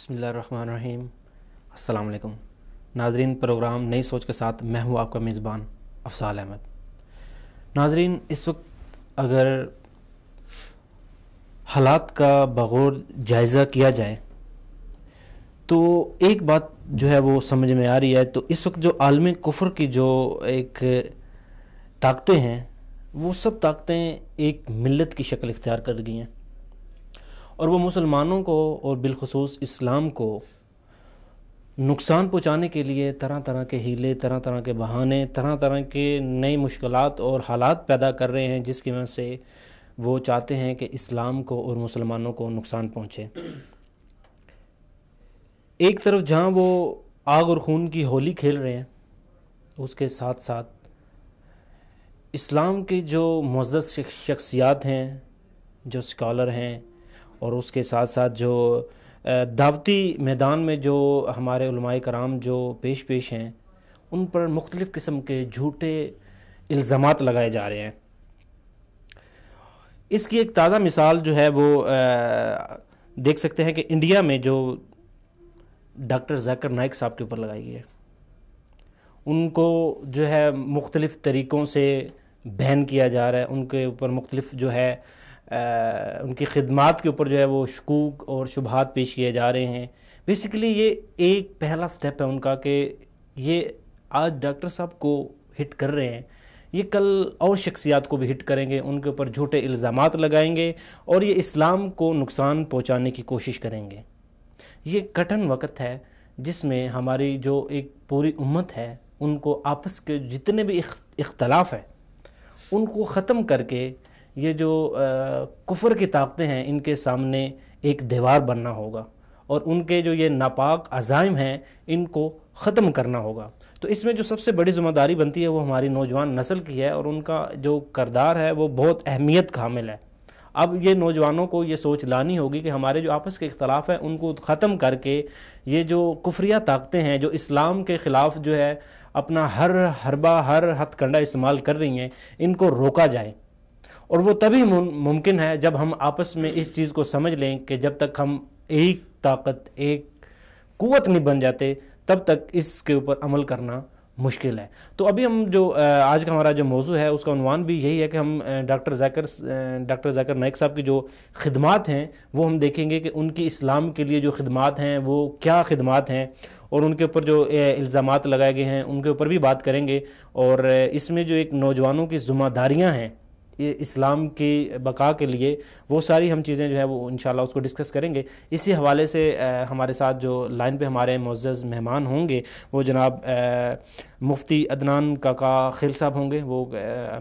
بسم اللہ الرحمن الرحیم. السلام علیکم ناظرین. پروگرام نئی سوچ کے ساتھ میں ہوں آپ کا میزبان افضال احمد. ناظرین، اس وقت اگر حالات کا بغور جائزہ کیا جائے تو ایک بات جو ہے وہ سمجھ میں آ رہی ہے. تو اس وقت جو عالم کفر کی جو ایک طاقتیں ہیں وہ سب طاقتیں ایک ملت کی شکل اختیار کر گئی ہیں، اور وہ مسلمانوں کو اور بالخصوص اسلام کو نقصان پہنچانے کے لیے طرح طرح کے ہیلے، طرح طرح کے بہانے، طرح طرح کے نئی مشکلات اور حالات پیدا کر رہے ہیں، جس کی وجہ سے وہ چاہتے ہیں کہ اسلام کو اور مسلمانوں کو نقصان پہنچے. ایک طرف جہاں وہ آگ اور خون کی ہولی کھیل رہے ہیں، اس کے ساتھ ساتھ اسلام کی جو معزز شخصیات ہیں، جو اسکالر ہیں، اور اس کے ساتھ ساتھ جو دعوتی میدان میں جو ہمارے علماء کرام جو پیش ہیں، ان پر مختلف قسم کے جھوٹے الزامات لگائے جا رہے ہیں. اس کی ایک تازہ مثال جو ہے وہ دیکھ سکتے ہیں کہ انڈیا میں جو ڈاکٹر ذاکر نائک صاحب کے اوپر لگائی گئی ہے. ان کو جو ہے مختلف طریقوں سے بین کیا جا رہا ہے، ان کے اوپر مختلف جو ہے ان کی خدمات کے اوپر جو ہے وہ شکوک اور شبہات پیش کیے جا رہے ہیں. بیسیکلی یہ ایک پہلا سٹیپ ہے ان کا کہ یہ آج ڈاکٹر صاحب کو ہٹ کر رہے ہیں، یہ کل اور شخصیات کو بھی ہٹ کریں گے، ان کے اوپر جھوٹے الزامات لگائیں گے اور یہ اسلام کو نقصان پہنچانے کی کوشش کریں گے. یہ کٹن وقت ہے جس میں ہماری جو ایک پوری امت ہے ان کو آپس کے جتنے بھی اختلاف ہیں ان کو ختم کر کے یہ جو کفر کی طاقتیں ہیں ان کے سامنے ایک دیوار بننا ہوگا، اور ان کے جو یہ ناپاک عزائم ہیں ان کو ختم کرنا ہوگا. تو اس میں جو سب سے بڑی ذمہ داری بنتی ہے وہ ہماری نوجوان نسل کی ہے، اور ان کا جو کردار ہے وہ بہت اہمیت کا حامل ہے. اب یہ نوجوانوں کو یہ سوچ لانی ہوگی کہ ہمارے جو آپس کے اختلاف ہیں ان کو ختم کر کے یہ جو کفریہ طاقتیں ہیں جو اسلام کے خلاف جو ہے اپنا ہر حربہ، ہر ہتھ کنڈا استعمال کر رہی ہیں، ان کو روکا جائے. اور وہ تبھی ممکن ہے جب ہم آپس میں اس چیز کو سمجھ لیں کہ جب تک ہم ایک طاقت، ایک قوت نہیں بن جاتے تب تک اس کے اوپر عمل کرنا مشکل ہے. تو ابھی ہم جو آج کا ہمارا جو موضوع ہے اس کا عنوان بھی یہی ہے کہ ہم ڈاکٹر ذاکر نائک صاحب کی جو خدمات ہیں وہ ہم دیکھیں گے کہ ان کی اسلام کے لیے جو خدمات ہیں وہ کیا خدمات ہیں، اور ان کے اوپر جو الزامات لگائے گئے ہیں ان کے اوپر بھی بات کریں گے. اور اس میں جو ایک نوجوانوں کی ذمہ داریاں ہیں اسلام کی بقا کے لیے، وہ ساری ہم چیزیں جو ہے وہ انشاءاللہ اس کو ڈسکس کریں گے. اسی حوالے سے ہمارے ساتھ جو لائن پہ ہمارے معزز مہمان ہوں گے وہ جناب مفتی عدنان کاکا خیل صاحب ہوں گے، وہ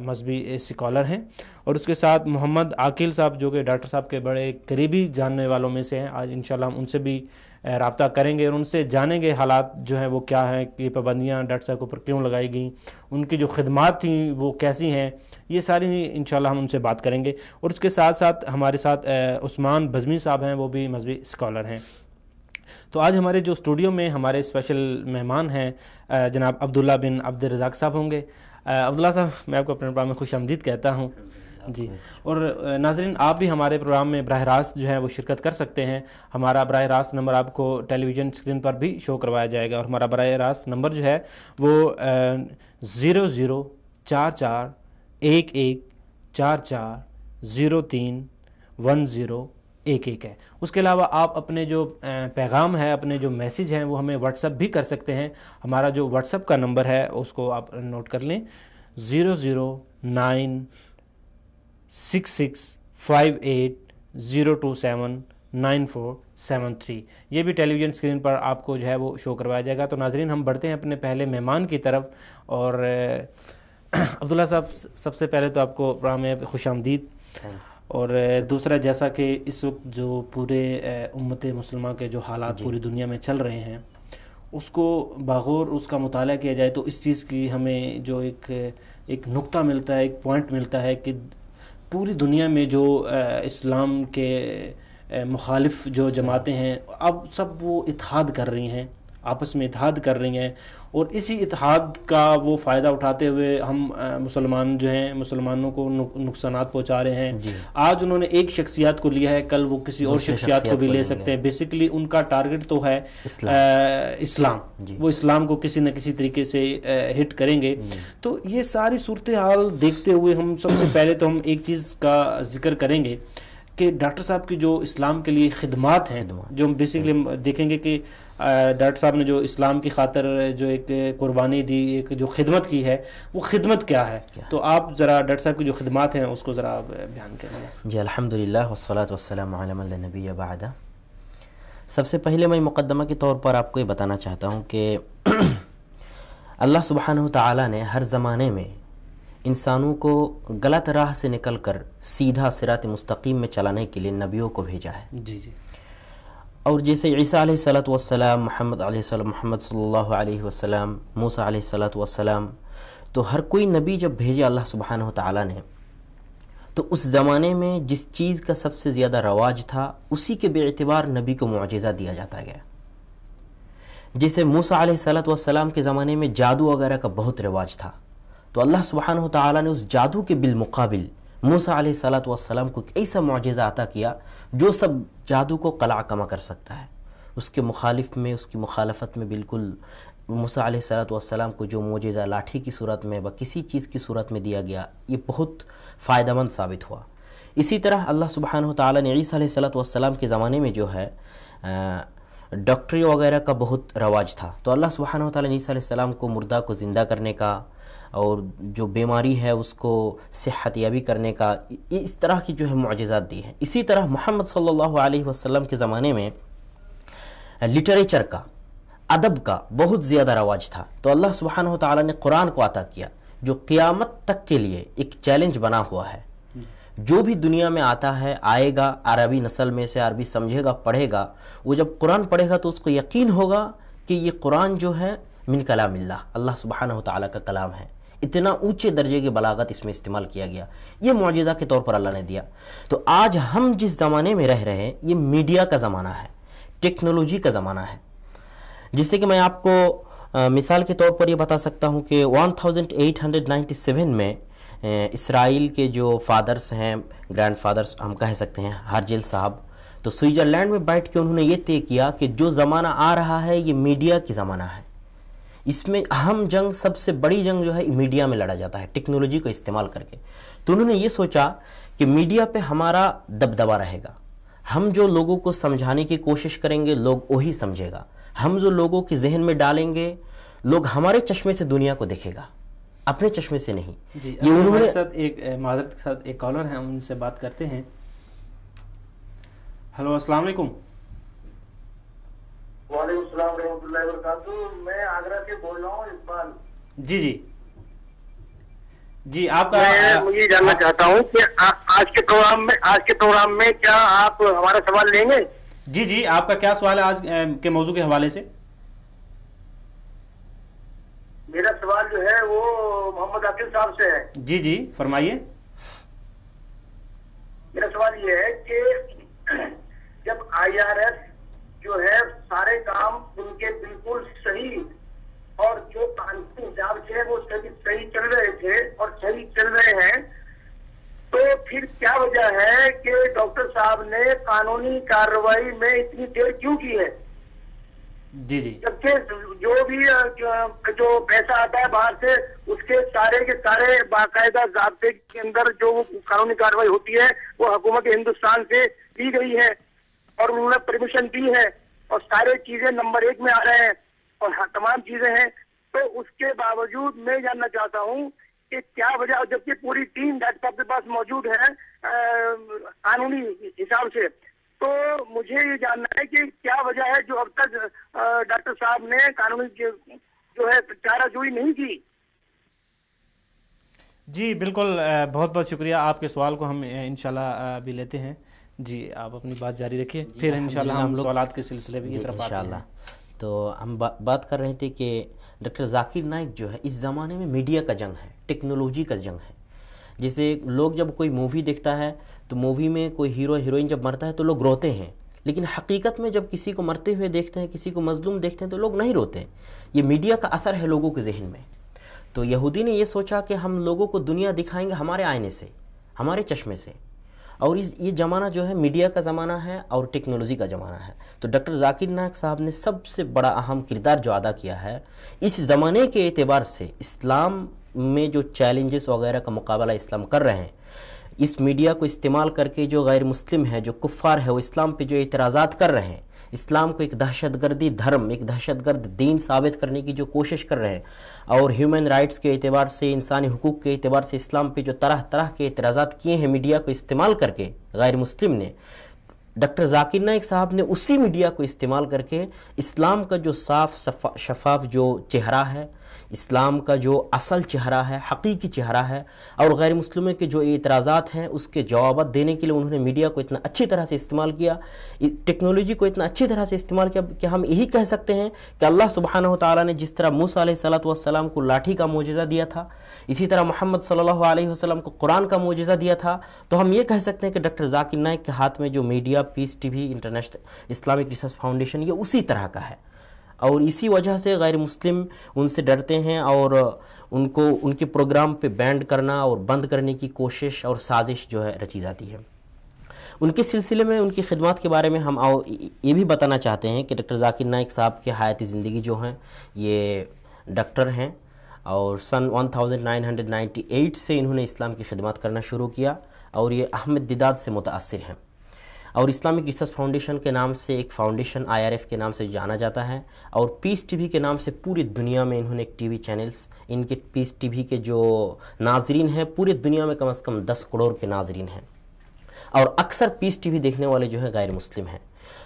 مذہبی اسکالر ہیں، اور اس کے ساتھ محمد عاقل صاحب جو کہ ڈاکٹر صاحب کے بڑے قریبی جاننے والوں میں سے ہیں. آج انشاءاللہ ہم ان سے بھی رابطہ کریں گے اور ان سے جانیں گے حالات جو ہیں وہ کیا ہیں، کہ پابندیاں ڈاکٹر صاحب کے اوپر کیوں لگائی گئیں، ان کی جو خدمات تھیں وہ کیسی ہیں، یہ ساری انشاءاللہ ہم ان سے بات کریں گے. اور اس کے ساتھ ساتھ ہمارے ساتھ عثمان بزمی صاحب ہیں، وہ بھی مذہبی اسکالر ہیں. تو آج ہمارے جو اسٹوڈیو میں ہمارے اسپیشل مہمان ہیں جناب عبداللہ بن عبد الرزاق صاحب ہوں گے. عبداللہ صاحب، میں آپ کو اپنے پروگرام میں خوش آمدید کہتا ہوں. جی، اور ناظرین آپ بھی ہمارے پروگرام میں براہ راست جو ہے وہ شرکت کر سکتے ہیں. ہمارا براہ راست نمبر آپ کو ٹیلی ویژن اسکرین پر بھی شو کروایا جائے گا، اور ہمارا براہ راست نمبر جو ہے وہ 00441144031011 ہے. اس کے علاوہ آپ اپنے جو پیغام ہے، اپنے جو میسیج ہیں وہ ہمیں واٹس ایپ بھی کر سکتے ہیں. ہمارا جو واٹس ایپ کا نمبر ہے اس کو آپ نوٹ کر لیں، 0096658027947 یہ بھی ٹیلی ویژن اسکرین پر آپ کو جو ہے وہ شو کروایا جائے گا. تو ناظرین ہم بڑھتے ہیں اپنے پہلے مہمان کی طرف. اور عبداللہ صاحب، سب سے پہلے تو آپ کو پروگرام میں خوش آمدید. اور دوسرا، جیسا کہ اس وقت جو پورے امت مسلمہ کے جو حالات پوری دنیا میں چل رہے ہیں اس کو باغور اس کا مطالعہ کیا جائے تو اس چیز کی ہمیں جو ایک نقطہ ملتا ہے، ایک پوائنٹ ملتا ہے کہ پوری دنیا میں جو اسلام کے مخالف جو جماعتیں ہیں اب سب وہ اتحاد کر رہی ہیں آپس میں اتحاد کر رہی ہیں، اور اسی اتحاد کا وہ فائدہ اٹھاتے ہوئے ہم مسلمان جو ہیں مسلمانوں کو نقصانات پہنچا رہے ہیں. آج انہوں نے ایک شخصیات کو لیا ہے، کل وہ کسی اور شخصیات کو بھی لے سکتے ہیں. بیسیکلی ان کا ٹارگٹ تو ہے اسلام، وہ اسلام کو کسی نہ کسی طریقے سے ہٹ کریں گے. تو یہ ساری صورتحال دیکھتے ہوئے ہم سب سے پہلے تو ہم ایک چیز کا ذکر کریں گے کہ ڈاکٹر صاحب کی جو اسلام کے لیے خدمات ہیں، جو ہم بیسیکلی دیکھیں گے کہ ڈاکٹر صاحب نے جو اسلام کی خاطر جو ایک قربانی دی، ایک جو خدمت کی ہے، وہ خدمت کیا ہے؟ تو آپ ذرا ڈاکٹر صاحب کی جو خدمات ہیں اس کو ذرا بیان کریں. جی الحمدللہ والصلاۃ والسلام علی من لا نبی بعدہ. سب سے پہلے میں مقدمہ کے طور پر آپ کو یہ بتانا چاہتا ہوں کہ اللہ سبحانہ تعالیٰ نے ہر زمانے میں انسانوں کو غلط راہ سے نکل کر سیدھا صراط مستقیم میں چلانے کے لیے نبیوں کو بھیجا ہے. جی جی. اور جیسے عیسیٰ علیہ الصلوۃ والسلام، محمد علیہ السلام، محمد صلی اللہ علیہ وسلم، موسیٰ علیہ الصلوۃ والسلام، تو ہر کوئی نبی جب بھیجا اللہ سبحانہ تعالیٰ نے، تو اس زمانے میں جس چیز کا سب سے زیادہ رواج تھا اسی کے بے اعتبار نبی کو معجزہ دیا جاتا گیا. جیسے موسیٰ علیہ الصلوۃ والسلام کے زمانے میں جادو وغیرہ کا بہت رواج تھا، تو اللہ سبحانہ تعالیٰ نے اس جادو کے بالمقابل موسیٰ علیہ الصلوۃ والسلام کو ایک ایسا معجزہ عطا کیا جو سب جادو کو قلع کما کر سکتا ہے. اس کے مخالف میں، اس کی مخالفت میں بالکل موسیٰ علیہ الصلوۃ والسلام کو جو معجزہ لاٹھی کی صورت میں و کسی چیز کی صورت میں دیا گیا، یہ بہت فائدہ مند ثابت ہوا. اسی طرح اللہ سبحانہ تعالیٰ نے عیسیٰ علیہ الصلوۃ والسلام کے زمانے میں جو ہے ڈاکٹری وغیرہ کا بہت رواج تھا، تو اللہ سبحانہ تعالیٰ نے عیسیٰ علیہ السلام کو مردہ کو زندہ کرنے کا اور جو بیماری ہے اس کو صحت یابی کرنے کا، اس طرح کی جو ہے معجزات دی ہیں. اسی طرح محمد صلی اللہ علیہ وسلم کے زمانے میں لٹریچر کا، ادب کا بہت زیادہ رواج تھا، تو اللہ سبحانہ تعالیٰ نے قرآن کو عطا کیا جو قیامت تک کے لیے ایک چیلنج بنا ہوا ہے. جو بھی دنیا میں آتا ہے، آئے گا، عربی نسل میں سے عربی سمجھے گا، پڑھے گا، وہ جب قرآن پڑھے گا تو اس کو یقین ہوگا کہ یہ قرآن جو ہے من کلام اللہ، اللہ سبحانہ تعالیٰ کا کلام ہے. اتنا اونچے درجے کی بلاغت اس میں استعمال کیا گیا، یہ معجزہ کے طور پر اللہ نے دیا. تو آج ہم جس زمانے میں رہ رہے ہیں یہ میڈیا کا زمانہ ہے، ٹیکنالوجی کا زمانہ ہے. جس سے کہ میں آپ کو مثال کے طور پر یہ بتا سکتا ہوں کہ 1897 میں اسرائیل کے جو فادرز ہیں، گرینڈ فادرز ہم کہہ سکتے ہیں، ہرجل صاحب، تو سوئٹزرلینڈ میں بیٹھ کے انہوں نے یہ طے کیا کہ جو زمانہ آ رہا ہے یہ میڈیا کی زمانہ ہے. اس میں اہم جنگ، سب سے بڑی جنگ جو ہے میڈیا میں لڑا جاتا ہے، ٹیکنالوجی کو استعمال کر کے. تو انہوں نے یہ سوچا کہ میڈیا پہ ہمارا دبدبا رہے گا، ہم جو لوگوں کو سمجھانے کی کوشش کریں گے لوگ وہی سمجھے گا، ہم جو لوگوں کے ذہن میں ڈالیں گے لوگ ہمارے چشمے سے دنیا کو دیکھے گا، اپنے چشمے سے نہیں. جی ہمارے ساتھ ایک معذرت کے ساتھ ایک کالر ہے، ہم ان سے بات کرتے ہیں. ہلو، السلام علیکم. وعلیکم السلام ورحمۃ اللہ وبرکاتہ. میں آگرہ سے بول رہا ہوں، اقبال. جی جی جی. آپ کا میں یہ جاننا چاہتا ہوں کہ آج کے پروگرام میں کیا آپ ہمارا سوال لیں گے؟ جی جی. آپ کا کیا سوال ہے آج کے موضوع کے حوالے سے؟ میرا سوال جو ہے وہ محمد عاقل صاحب سے ہے. جی جی فرمائیے. میرا سوال یہ ہے کہ جب IRS جو ہے سارے کام ان کے بالکل صحیح اور جو قانونی حساب سے وہ صحیح چل رہے تھے اور صحیح چل رہے ہیں، تو پھر کیا وجہ ہے کہ ڈاکٹر صاحب نے قانونی کارروائی میں اتنی دیر کیوں کی ہے؟ جی جی. جبکہ جو بھی جو پیسہ آتا ہے باہر سے اس کے سارے باقاعدہ ضابطے کے اندر جو قانونی کارروائی ہوتی ہے وہ حکومت ہندوستان سے دی گئی ہے اور انہوں نے پرمیشن دی ہے اور سارے چیزیں نمبر 1 میں آ رہے ہیں اور تمام چیزیں ہیں. تو اس کے باوجود میں جاننا چاہتا ہوں کہ کیا وجہ، جبکہ پوری ٹیم ڈاکٹر صاحب کے پاس موجود ہے قانونی حساب سے، تو مجھے یہ جاننا ہے کہ کیا وجہ ہے جو اب تک ڈاکٹر صاحب نے قانونی جو ہے چارہ جوئی نہیں کی. جی بالکل، بہت بہت شکریہ. آپ کے سوال کو ہم انشاءاللہ بھی لیتے ہیں. جی آپ اپنی بات جاری رکھیے، پھر انشاءاللہ ہم سوالات کے سلسلے بھی کی طرف آتے ہیں. تو ہم بات کر رہے تھے کہ ڈاکٹر ذاکر نائک جو ہے اس زمانے میں میڈیا کا جنگ ہے، ٹیکنالوجی کا جنگ ہے. جیسے لوگ جب کوئی مووی دیکھتا ہے تو مووی میں کوئی ہیرو ہیروئن جب مرتا ہے تو لوگ روتے ہیں، لیکن حقیقت میں جب کسی کو مرتے ہوئے دیکھتے ہیں، کسی کو مظلوم دیکھتے ہیں تو لوگ نہیں روتے. یہ میڈیا کا اثر ہے لوگوں کے ذہن میں. تو یہودی نے یہ سوچا کہ ہم لوگوں کو دنیا دکھائیں گے ہمارے آئینے سے، ہمارے چشمے سے. اور یہ زمانہ جو ہے میڈیا کا زمانہ ہے اور ٹیکنالوجی کا زمانہ ہے. تو ڈاکٹر ذاکر نائک صاحب نے سب سے بڑا اہم کردار جو ادا کیا ہے اس زمانے کے اعتبار سے، اسلام میں جو چیلنجز وغیرہ کا مقابلہ اسلام کر رہے ہیں، اس میڈیا کو استعمال کر کے جو غیر مسلم ہے، جو کفار ہے، وہ اسلام پہ جو اعتراضات کر رہے ہیں، اسلام کو ایک دہشت گردی دھرم، ایک دہشت گرد دین ثابت کرنے کی جو کوشش کر رہے ہیں، اور ہیومن رائٹس کے اعتبار سے، انسانی حقوق کے اعتبار سے اسلام پہ جو طرح طرح کے اعتراضات کیے ہیں میڈیا کو استعمال کر کے غیر مسلم نے، ڈاکٹر ذاکر نائک صاحب نے اسی میڈیا کو استعمال کر کے اسلام کا جو صاف شفاف جو چہرہ ہے، اسلام کا جو اصل چہرہ ہے، حقیقی چہرہ ہے، اور غیر مسلموں کے جو اعتراضات ہیں اس کے جوابات دینے کے لیے انہوں نے میڈیا کو اتنا اچھی طرح سے استعمال کیا، ٹیکنالوجی کو اتنا اچھی طرح سے استعمال کیا کہ ہم یہی کہہ سکتے ہیں کہ اللہ سبحانہ و تعالیٰ نے جس طرح موسیٰ علیہ السلام کو لاٹھی کا معجزہ دیا تھا، اسی طرح محمد صلی اللہ علیہ وسلم کو قرآن کا معجزہ دیا تھا. تو ہم یہ کہہ سکتے ہیں کہ ڈاکٹر ذاکر نائک کے ہاتھ میں جو میڈیا، پیس T V, international Islamic research foundation, یہ اسی طرح کا ہے. اور اسی وجہ سے غیر مسلم ان سے ڈرتے ہیں اور ان کو ان کے پروگرام پہ بینڈ کرنا اور بند کرنے کی کوشش اور سازش جو ہے رچی جاتی ہے. ان کے سلسلے میں ان کی خدمات کے بارے میں ہم یہ بھی بتانا چاہتے ہیں کہ ڈاکٹر ذاکر نائک صاحب کے حیاتی زندگی جو ہیں یہ ڈاکٹر ہیں، اور سن 1998 سے انہوں نے اسلام کی خدمات کرنا شروع کیا، اور یہ احمد دیداد سے متاثر ہیں. اور اسلامک ریسرچ فاؤنڈیشن کے نام سے ایک فاؤنڈیشن IRF کے نام سے جانا جاتا ہے، اور پیس ٹی وی کے نام سے پوری دنیا میں انہوں نے ایک ٹی وی چینلز، ان کے پیس ٹی وی کے جو ناظرین ہیں پوری دنیا میں کم از کم 10 کروڑ کے ناظرین ہیں، اور اکثر پیس ٹی وی دیکھنے والے جو ہیں غیر مسلم ہیں.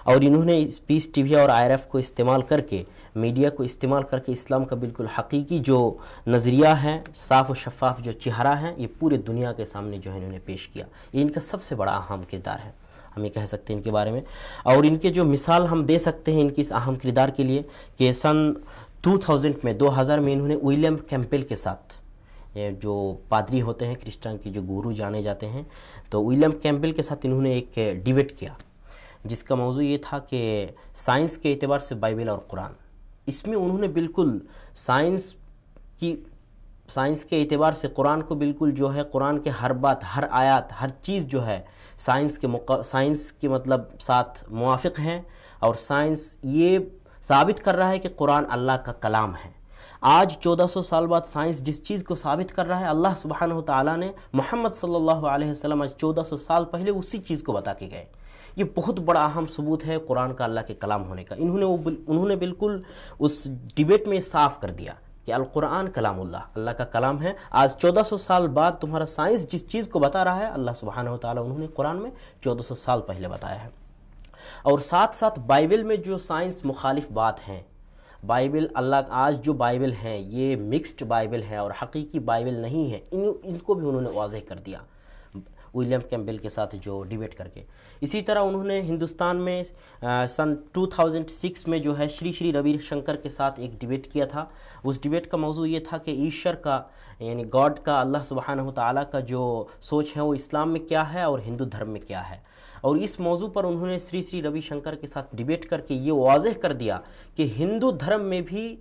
اور انہوں نے اس پیس ٹی وی اور IRF کو استعمال کر کے، میڈیا کو استعمال کر کے اسلام کا بالکل حقیقی جو نظریہ ہے، صاف و شفاف جو چہرہ ہے، یہ پورے دنیا کے سامنے جو ہے انہوں نے پیش کیا. یہ ان کا سب سے بڑا اہم کردار ہے، ہم یہ کہہ سکتے ہیں ان کے بارے میں. اور ان کے جو مثال ہم دے سکتے ہیں ان کی اس اہم کردار کے لیے کہ سن 2000 میں انہوں نے ولیم کیمپل کے ساتھ، یہ جو پادری ہوتے ہیں کرسچن کے جو گورو جانے جاتے ہیں، تو ولیم کیمپل کے ساتھ انہوں نے ایک ڈیبیٹ کیا جس کا موضوع یہ تھا کہ سائنس کے اعتبار سے بائبل اور قرآن. اس میں انہوں نے بالکل سائنس کے اعتبار سے قرآن کو بالکل جو ہے، قرآن کے ہر بات، ہر آیات، ہر چیز جو ہے سائنس کے مطلب ساتھ موافق ہیں، اور سائنس یہ ثابت کر رہا ہے کہ قرآن اللہ کا کلام ہے. آج 1400 سال بعد سائنس جس چیز کو ثابت کر رہا ہے، اللہ سبحانہ و تعالیٰ نے محمد صلی اللہ علیہ وسلم آج 1400 سال پہلے اسی چیز کو بتا کے گئے. یہ بہت بڑا اہم ثبوت ہے قرآن کا اللہ کے کلام ہونے کا. انہوں نے بالکل اس ڈیبیٹ میں صاف کر دیا کہ القرآن کلام اللہ کا کلام ہے. آج 1400 سال بعد تمہارا سائنس جس چیز کو بتا رہا ہے، اللہ سبحانہ و تعالیٰ انہوں نے قرآن میں 1400 سال پہلے بتایا ہے. اور ساتھ ساتھ بائبل میں جو سائنس مخالف بات ہیں، بائبل اللہ آج جو بائبل ہیں یہ مکسڈ بائبل ہے اور حقیقی بائبل نہیں ہے، ان کو بھی انہوں نے واضح کر دیا ولیم کیمپل کے ساتھ جو ڈیبیٹ کر کے. اسی طرح انہوں نے ہندوستان میں سن 2006 میں جو ہے شری روی شنکر کے ساتھ ایک ڈیبیٹ کیا تھا. اس ڈیبیٹ کا موضوع یہ تھا کہ ایشور کا، یعنی گاڈ کا، اللہ سبحانہ و تعالیٰ کا جو سوچ ہے وہ اسلام میں کیا ہے اور ہندو دھرم میں کیا ہے. اور اس موضوع پر انہوں نے شری روی شنکر کے ساتھ ڈیبیٹ کر کے یہ واضح کر دیا کہ ہندو دھرم میں بھی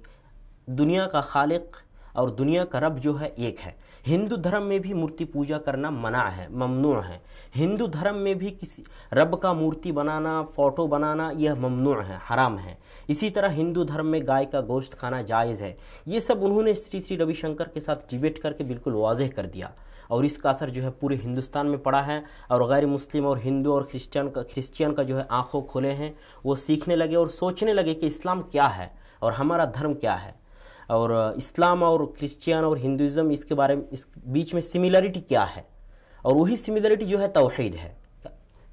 دنیا کا خالق اور دنیا کا رب جو ہے ایک ہے. ہندو دھرم میں بھی مورتی پوجا کرنا منع ہے، ممنوع ہے. ہندو دھرم میں بھی کسی رب کا مورتی بنانا، فوٹو بنانا یہ ممنوع ہے، حرام ہے. اسی طرح ہندو دھرم میں گائے کا گوشت کھانا جائز ہے. یہ سب انہوں نے شری روی شنکر کے ساتھ ڈیبیٹ کر کے بالکل واضح کر دیا، اور اس کا اثر جو ہے پورے ہندوستان میں پڑا ہے. اور غیر مسلم اور ہندو اور کرسچین کا جو ہے آنکھوں کھولے ہیں، وہ سیکھنے لگے اور سوچنے لگے کہ اسلام کیا ہے اور ہمارا دھرم کیا ہے، اور اسلام اور کرسچین اور ہندوازم اس کے بارے میں، اس بیچ میں سملرٹی کیا ہے. اور وہی سملرٹی جو ہے توحید ہے.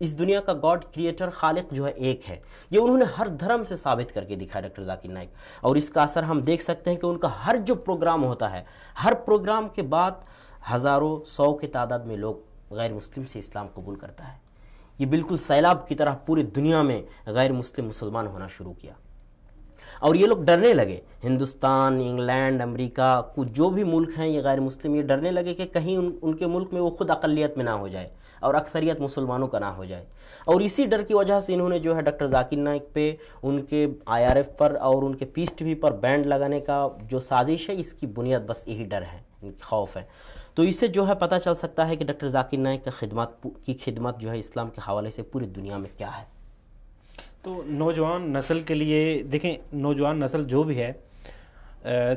اس دنیا کا گاڈ، کریٹر، خالق جو ہے ایک ہے. یہ انہوں نے ہر دھرم سے ثابت کر کے دکھایا ڈاکٹر ذاکر نائک. اور اس کا اثر ہم دیکھ سکتے ہیں کہ ان کا ہر جو پروگرام ہوتا ہے، ہر پروگرام کے بعد ہزاروں، 100 کی تعداد میں لوگ غیر مسلم سے اسلام قبول کرتا ہے. یہ بالکل سیلاب کی طرح پوری دنیا میں غیر مسلم مسلمان ہونا شروع کیا، اور یہ لوگ ڈرنے لگے. ہندوستان، انگلینڈ، امریکہ، کچھ جو بھی ملک ہیں یہ غیر مسلم، یہ ڈرنے لگے کہ کہیں ان کے ملک میں وہ خود اقلیت میں نہ ہو جائے. اور اکثریت مسلمانوں کا نہ ہو جائے. اور اسی ڈر کی وجہ سے انہوں نے جو ہے ڈاکٹر ذاکر نائک پہ، ان کے IRF پر اور ان کے پیس ٹی وی پر بینڈ لگانے کا جو سازش ہے، اس کی بنیاد بس یہی ڈر ہے، خوف ہے. تو اس سے جو ہے پتہ چل سکتا ہے کہ ڈاکٹر ذاکر نائک کی خدمت جو ہے اسلام کے حوالے سے پوری دنیا میں کیا ہے. تو نوجوان نسل کے لیے دیکھیں، نوجوان نسل جو بھی ہے،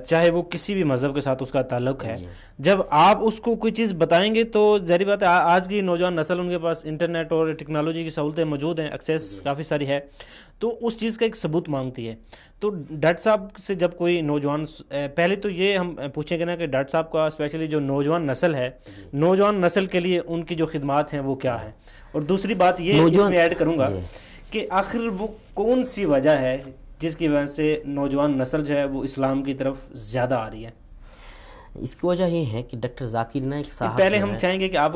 چاہے وہ کسی بھی مذہب کے ساتھ اس کا تعلق ہے، جب آپ اس کو کوئی چیز بتائیں گے تو ظاہری بات ہے آج کی نوجوان نسل، ان کے پاس انٹرنیٹ اور ٹیکنالوجی کی سہولتیں موجود ہیں، ایکسیس کافی ساری ہے، تو اس چیز کا ایک ثبوت مانگتی ہے. تو ڈاکٹر صاحب سے جب کوئی نوجوان، پہلے تو یہ ہم پوچھیں گے نا کہ ڈاکٹر صاحب کا اسپیشلی جو نوجوان نسل ہے، نوجوان نسل کے لیے ان کی جو خدمات ہیں وہ کیا ہیں. اور دوسری بات یہ اس میں ایڈ کروں گا کہ آخر وہ کون سی وجہ ہے جس کی وجہ سے نوجوان نسل جو ہے وہ اسلام کی طرف زیادہ آ رہی ہے. اس کی وجہ یہ ہے کہ ڈاکٹر ذاکر نائک صاحب، پہلے ہم چاہیں گے کہ آپ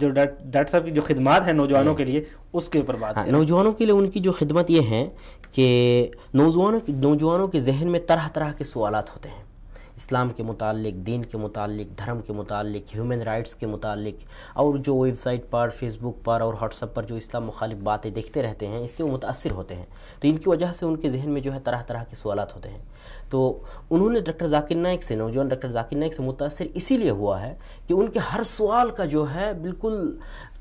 جو ڈاکٹر صاحب کی جو خدمات ہیں نوجوانوں کے لیے اس کے اوپر بات کریں. نوجوانوں کے لیے ان کی جو خدمت یہ ہے کہ نوجوانوں کے ذہن میں طرح طرح کے سوالات ہوتے ہیں، اسلام کے متعلق، دین کے متعلق، دھرم کے متعلق، ہیومن رائٹس کے متعلق، اور جو ویب سائٹ پر، فیس بک پر اور واٹس ایپ پر جو اسلام مخالف باتیں دیکھتے رہتے ہیں، اس سے وہ متاثر ہوتے ہیں. تو ان کی وجہ سے ان کے ذہن میں جو ہے طرح طرح کے سوالات ہوتے ہیں. تو انہوں نے ڈاکٹر ذاکر نائک سے، نوجوان ڈاکٹر ذاکر نائک سے متاثر اسی لیے ہوا ہے کہ ان کے ہر سوال کا جو ہے بالکل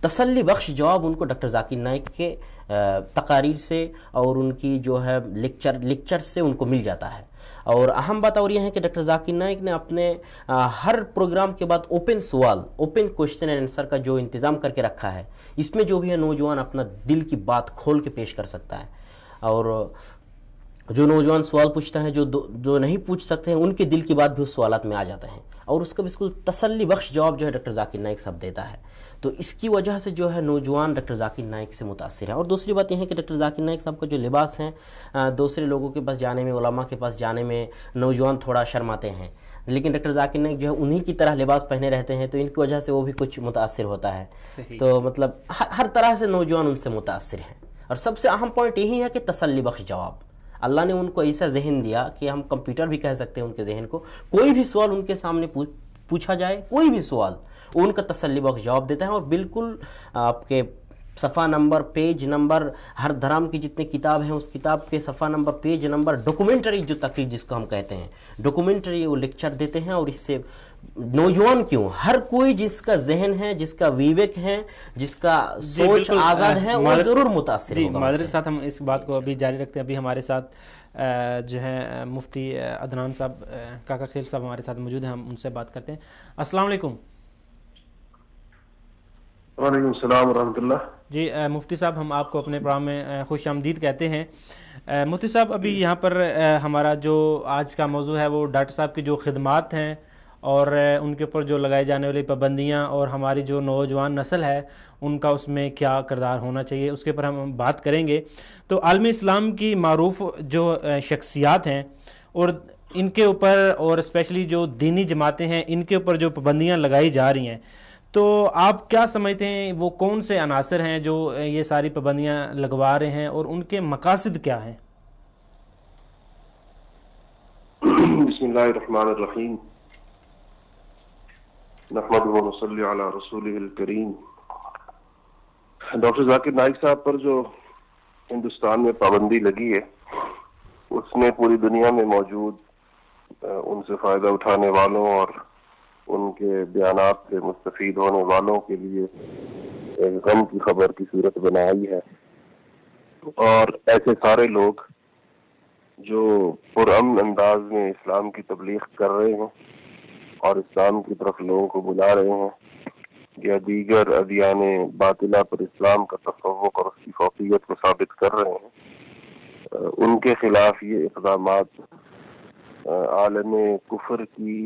تسلی بخش جواب ان کو ڈاکٹر ذاکر نائک کے تقاریر سے اور ان کی جو ہے لیکچر سے ان کو مل جاتا ہے. اور اہم بات اور یہ ہے کہ ڈاکٹر ذاکر نائک نے اپنے ہر پروگرام کے بعد اوپن کوشچن اینڈ آنسر کا جو انتظام کر کے رکھا ہے، اس میں جو بھی ہے نوجوان اپنا دل کی بات کھول کے پیش کر سکتا ہے. اور جو نوجوان سوال پوچھتا ہے، جو نہیں پوچھ سکتے ہیں، ان کے دل کی بات بھی اس سوالات میں آ جاتے ہیں، اور اس کا بالکل تسلی بخش جواب جو ہے ڈاکٹر ذاکر نائک صاحب دیتا ہے. تو اس کی وجہ سے جو ہے نوجوان ڈاکٹر ذاکر نائک سے متاثر ہے. اور دوسری بات یہ ہے کہ ڈاکٹر ذاکر نائک صاحب کا جو لباس ہے، دوسرے لوگوں کے پاس جانے میں، علماء کے پاس جانے میں نوجوان تھوڑا شرماتے ہیں، لیکن ڈاکٹر ذاکر نائک جو ہے انہی کی طرح لباس پہنے رہتے ہیں، تو ان کی وجہ سے وہ بھی کچھ متاثر ہوتا ہے. تو مطلب ہر طرح سے نوجوان ان سے متاثر ہیں. اور سب سے اہم پوائنٹ یہی ہے کہ تسلی بخش جواب. اللہ نے ان کو ایسا ذہن دیا کہ ہم کمپیوٹر بھی کہہ سکتے ہیں ان کے ذہن کو. کوئی بھی سوال ان کے سامنے پوچھا جائے، کوئی بھی سوال، وہ ان کا تسلی بخش جواب دیتا ہے. اور بالکل آپ کے صفحہ نمبر، پیج نمبر، ہر دھرم کی جتنے کتاب ہیں اس کتاب کے صفحہ نمبر، پیج نمبر، ڈاکومنٹری جو تقریر جس کو ہم کہتے ہیں، ڈاکومنٹری وہ لیکچر دیتے ہیں. اور اس سے نوجوان کیوں، ہر کوئی جس کا ذہن ہے، جس کا ویوک ہے، جس کا سوچ آزاد ہے، وہ ضرور متاثر ہوگا. معذرت کے ساتھ ہم اس بات کو ابھی جاری رکھتے ہیں. ابھی ہمارے ساتھ جو ہے مفتی عدنان صاحب، کاکا خیل صاحب ہمارے ساتھ موجود ہیں، ہم ان سے بات کرتے ہیں. السلام علیکم. وعلیکم السلام ورحمۃ اللہ. جی مفتی صاحب، ہم آپ کو اپنے پروگرام میں خوش آمدید کہتے ہیں. مفتی صاحب، ابھی یہاں پر ہمارا جو آج کا موضوع ہے وہ ڈاکٹر صاحب کی جو خدمات ہیں اور ان کے اوپر جو لگائی جانے والی پابندیاں، اور ہماری جو نوجوان نسل ہے ان کا اس میں کیا کردار ہونا چاہیے، اس کے اوپر ہم بات کریں گے. تو عالم اسلام کی معروف جو شخصیات ہیں اور ان کے اوپر، اور اسپیشلی جو دینی جماعتیں ہیں، ان کے اوپر جو پابندیاں لگائی جا رہی ہیں، تو آپ کیا سمجھتے ہیں وہ کون سے عناصر ہیں جو یہ ساری پابندیاں لگوا رہے ہیں، اور ان کے مقاصد کیا ہیں؟ بسم اللہ الرحمن الرحیم. نحمدہ و نصلی علی رسولہ الکریم. ڈاکٹر ذاکر نائک صاحب پر جو ہندوستان میں پابندی لگی ہے، اس میں پوری دنیا میں موجود ان سے فائدہ اٹھانے والوں اور ان کے بیانات سے مستفید ہونے والوں کے لیے ایک غم کی خبر کی صورت بنائی ہے. اور ایسے سارے لوگ جو پرامن انداز میں اسلام کی تبلیغ کر رہے ہیں اور اسلام کی طرف لوگوں کو بلا رہے ہیں، یا دیگر ادیان باطلہ پر اسلام کا تفوق اور اس کی فوقیت کو ثابت کر رہے ہیں، ان کے خلاف یہ اقدامات عالم کفر کی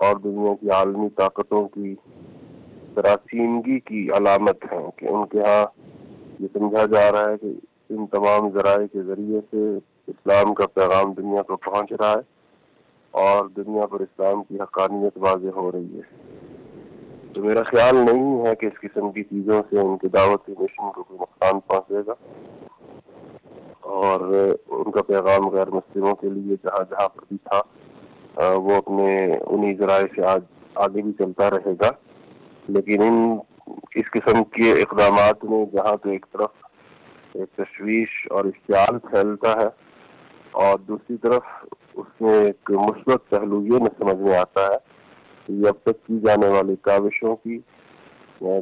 اور دنیا کی عالمی طاقتوں کی سراسیمگی کی علامت ہیں کہ ان کے ہاں یہ سمجھا جا رہا ہے کہ ان تمام ذرائع کے ذریعے سے اسلام کا پیغام دنیا کو پہنچ رہا ہے اور دنیا پر اسلام کی حقانیت واضح ہو رہی ہے. تو میرا خیال نہیں ہے کہ اس قسم کی چیزوں سے ان کی دعوتی مشن کو کوئی نقصان پہنچے گا، اور ان کا پیغام غیر مسلموں کے لیے جہاں جہاں پر بھی تھا وہ اپنے انہی ذرائع سے آگے بھی چلتا رہے گا. لیکن ان اس قسم کے اقدامات میں جہاں تو ایک طرف ایک تشویش اور اشتعال پھیلتا ہے اور دوسری طرف اس میں ایک مثبت پہلو یہ نہ سمجھ میں آتا ہے کہ یہ اب تک کی جانے والی کاوشوں کی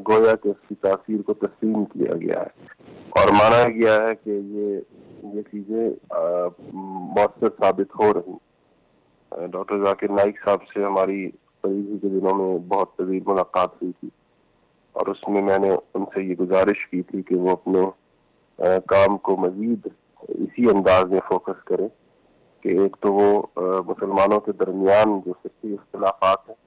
گویا کہ اس کی تاثیر کو تسلیم کیا گیا ہے اور مانا گیا ہے کہ یہ چیزیں مؤثر ثابت ہو رہی. ڈاکٹر ذاکر نائک صاحب سے ہماری قریبی کے دنوں میں بہت طویل ملاقات ہوئی تھی اور اس میں نے ان سے یہ گزارش کی تھی کہ وہ اپنے کام کو مزید اسی انداز میں فوکس کریں کہ ایک تو وہ مسلمانوں کے درمیان جو فقہی اختلافات ہیں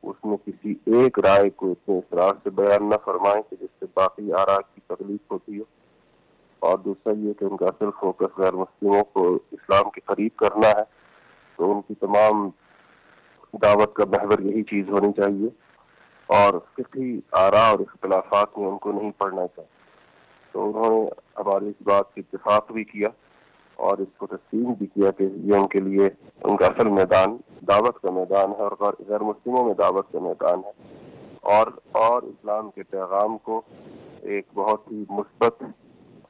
اس میں کسی ایک رائے کو اتنے اصرار سے بیان نہ فرمائیں کہ جس سے باقی آراء کی تکلیف ہوتی ہے، اور دوسرا یہ کہ ان کا اصل فوکس غیر مسلموں کو اسلام کے قریب کرنا ہے، تو ان کی تمام دعوت کا محور یہی چیز ہونی چاہیے اور فقہی آراء اور اختلافات میں ان کو نہیں پڑھنا چاہیے. تو انہوں نے ہماری اس بات سے اتفاق بھی کیا اور اس کو تسلیم بھی کیا کہ یہ ان کے لیے ان کا اصل میدان دعوت کا میدان ہے اور غیر مسلموں میں دعوت کا میدان ہے اور اسلام کے پیغام کو ایک بہت ہی مثبت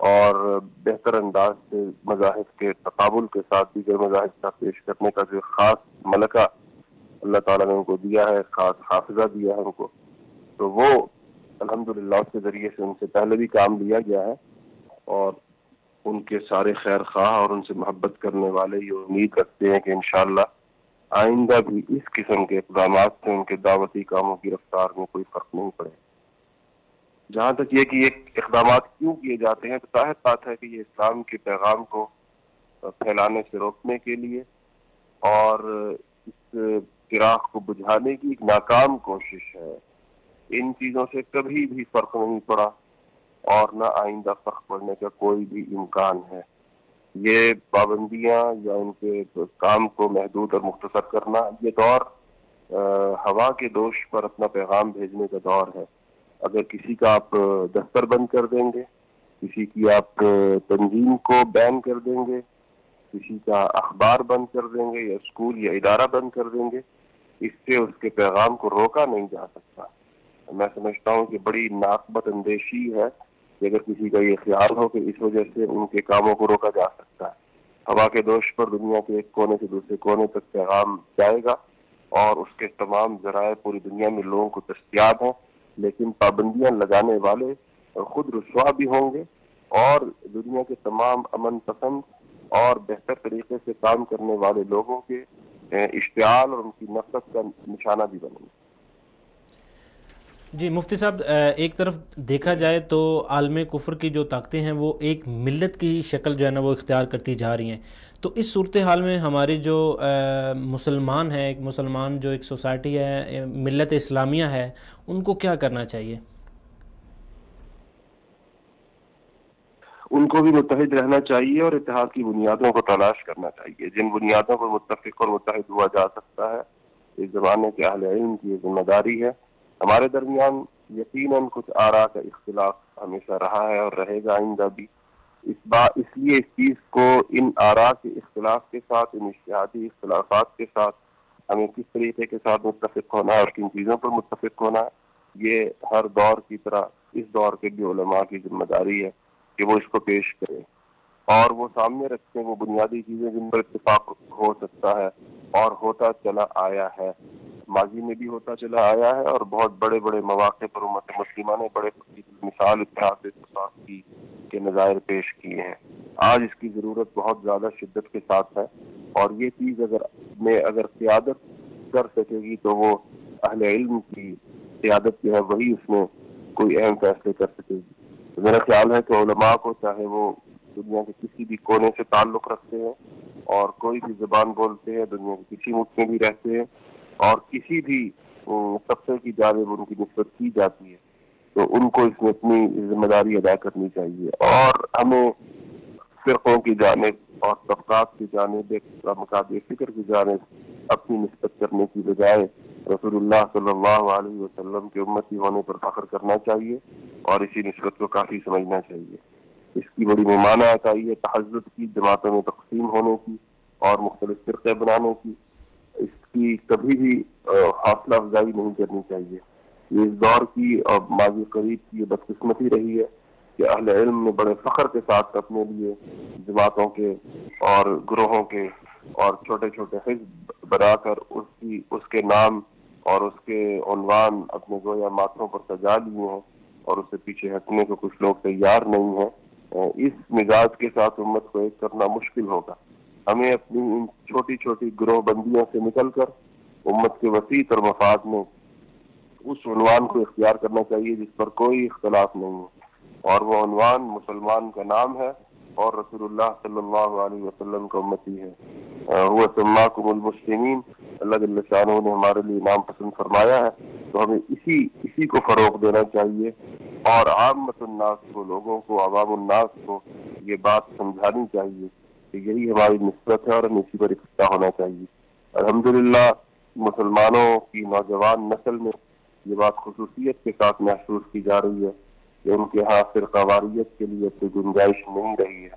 اور بہتر انداز سے مذاہب کے تقابل کے ساتھ دیگر مذاہب کا پیش کرنے کا جو خاص ملکہ اللہ تعالیٰ نے ان کو دیا ہے، خاص حافظہ دیا ہے ان کو، تو وہ الحمدللہ اس کے ذریعے سے ان سے پہلے بھی کام لیا گیا ہے اور ان کے سارے خیر خواہ اور ان سے محبت کرنے والے یہ امید رکھتے ہیں کہ انشاءاللہ آئندہ بھی اس قسم کے اقدامات سے ان کے دعوتی کاموں کی رفتار میں کوئی فرق نہیں پڑے. جہاں تک یہ کہ یہ اقدامات کیوں کیے جاتے ہیں تو ظاہر بات ہے کہ یہ اسلام کے پیغام کو پھیلانے سے روکنے کے لیے اور اس چراغ کو بجھانے کی ایک ناکام کوشش ہے. ان چیزوں سے کبھی بھی فرق نہیں پڑا اور نہ آئندہ فرق پڑنے کا کوئی بھی امکان ہے. یہ پابندیاں یا ان کے کام کو محدود اور مختصر کرنا یہ دور ہوا کے دوش پر اپنا پیغام بھیجنے کا دور ہے. اگر کسی کا آپ دفتر بند کر دیں گے، کسی کی آپ تنظیم کو بین کر دیں گے، کسی کا اخبار بند کر دیں گے یا اسکول یا ادارہ بند کر دیں گے، اس سے اس کے پیغام کو روکا نہیں جا سکتا. میں سمجھتا ہوں کہ بڑی ناقبت اندیشی ہے کہ اگر کسی کا یہ خیال ہو کہ اس وجہ سے ان کے کاموں کو روکا جا سکتا ہے. ہوا کے دوش پر دنیا کے ایک کونے سے دوسرے کونے تک پیغام جائے گا اور اس کے تمام ذرائع پوری دنیا میں لوگوں کو دستیاب ہیں، لیکن پابندیاں لگانے والے خود رسوا بھی ہوں گے اور دنیا کے تمام امن پسند اور بہتر طریقے سے کام کرنے والے لوگوں کے اشتعال اور ان کی نفرت کا نشانہ بھی بنیں گے. جی مفتی صاحب، ایک طرف دیکھا جائے تو عالم کفر کی جو طاقتیں ہیں وہ ایک ملت کی شکل جو ہے نا وہ اختیار کرتی جا رہی ہیں، تو اس صورتحال میں ہماری جو مسلمان ہیں، ایک مسلمان جو ایک سوسائٹی ہے، ملت اسلامیہ ہے، ان کو کیا کرنا چاہیے؟ ان کو بھی متحد رہنا چاہیے اور اتحاد کی بنیادوں کو تلاش کرنا چاہیے، جن بنیادوں پر متفق اور متحد ہوا جا سکتا ہے. اس زمانے کے اہل علم کی یہ ذمہ داری ہے. ہمارے درمیان یقیناً کچھ آراء کا اختلاف ہمیشہ رہا ہے اور رہے گا آئندہ بھی. اس لیے اس چیز کو ان آراء کے اختلاف کے ساتھ، ان اجتہادی اختلافات کے ساتھ ہمیں کس طریقے کے ساتھ متفق ہونا ہے اور کن چیزوں پر متفق ہونا ہے، یہ ہر دور کی طرح اس دور کے بھی علماء کی ذمہ داری ہے کہ وہ اس کو پیش کریں اور وہ سامنے رکھیں وہ بنیادی چیزیں جن پر اتفاق ہو سکتا ہے اور ہوتا چلا آیا ہے، ماضی میں بھی ہوتا چلا آیا ہے اور بہت بڑے بڑے مواقع پر امت مسلمہ نے بڑے مثال اتحاد اتفاق کی کے نظائر پیش کیے ہیں. آج اس کی ضرورت بہت زیادہ شدت کے ساتھ ہے اور یہ چیز اگر قیادت کر سکے گی تو وہ اہل علم کی قیادت جو ہے وہی اس میں کوئی اہم فیصلے کر سکے گی. میرا خیال ہے کہ علماء کو چاہے وہ دنیا کے کسی بھی کونے سے تعلق رکھتے ہیں اور کوئی بھی زبان بولتے ہیں، دنیا کے کسی ملک میں بھی رہتے ہیں اور کسی بھی طبقے کی جانب ان کی نسبت کی جاتی ہے، تو ان کو اس میں اپنی ذمہ داری ادا کرنی چاہیے اور ہمیں فرقوں کی جانب اور طبقات کی جانب مقابل فکر کی جانب اپنی نسبت کرنے کی بجائے رسول اللہ صلی اللہ علیہ وسلم کے امتی ہونے پر فخر کرنا چاہیے اور اسی نسبت کو کافی سمجھنا چاہیے. اس کی بڑی ممانعت آئی ہے تحزب کی، جماعتوں میں تقسیم ہونے کی اور مختلف فرقے بنانے کی. اس کی کبھی بھی حوصلہ افزائی نہیں کرنی چاہیے. یہ اس دور کی اور ماضی قریب کی یہ بدقسمتی رہی ہے کہ اہل علم نے بڑے فخر کے ساتھ اپنے لیے جماعتوں کے اور گروہوں کے اور چھوٹے چھوٹے حزب بنا کر اس کے نام اور اس کے عنوان اپنے گویا ماتھوں پر سجا لیے ہیں، اور اس سے پیچھے ہٹنے کو کچھ لوگ تیار نہیں ہیں۔ اس مزاج کے ساتھ امت کو ایک کرنا مشکل ہوگا۔ ہمیں اپنی ان چھوٹی چھوٹی گروہ بندیوں سے نکل کر امت کے وسیع تر مفاد میں اس عنوان کو اختیار کرنا چاہیے جس پر کوئی اختلاف نہیں ہے، اور وہ عنوان مسلمان کا نام ہے اور رسول اللہ صلی اللہ علیہ وسلم کا امتی ہے۔ وہ سماکم المسلمین، اللہ جل شانہ نے ہمارے لیے نام پسند فرمایا ہے، تو ہمیں اسی کو فروغ دینا چاہیے، اور عامت الناس کو، لوگوں کو، عوام الناس کو یہ بات سمجھانی چاہیے کہ یہی ہماری نسبت ہے اور ہمیں اسی پر اکٹھا ہونا چاہیے۔ الحمدللہ مسلمانوں کی نوجوان نسل میں یہ بات خصوصیت کے ساتھ محسوس کی جا رہی ہے کہ ان کے ہاں فرقہ واریت کے لیے کوئی گنجائش نہیں رہی ہے،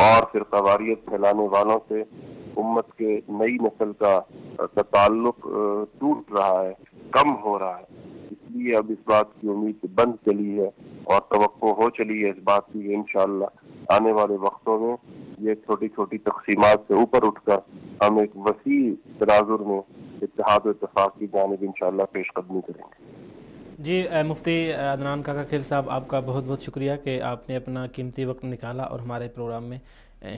اور فرقہ واریت پھیلانے والوں سے امت کے نئی نسل کا تعلق ٹوٹ رہا ہے، کم ہو رہا ہے۔ اس لیے اب اس بات کی امید بند چلی ہے اور توقع ہو چلی ہے اس بات کی کہ انشاءاللہ آنے والے وقتوں میں یہ چھوٹی چھوٹی تقسیمات سے اوپر اٹھ کر ہم ایک وسیع تناظر میں اتحاد و اتفاق کی جانب انشاءاللہ پیش قدمی کریں گے۔ جی مفتی عدنان کاکا کھیل صاحب، آپ کا بہت بہت شکریہ کہ آپ نے اپنا قیمتی وقت نکالا اور ہمارے پروگرام میں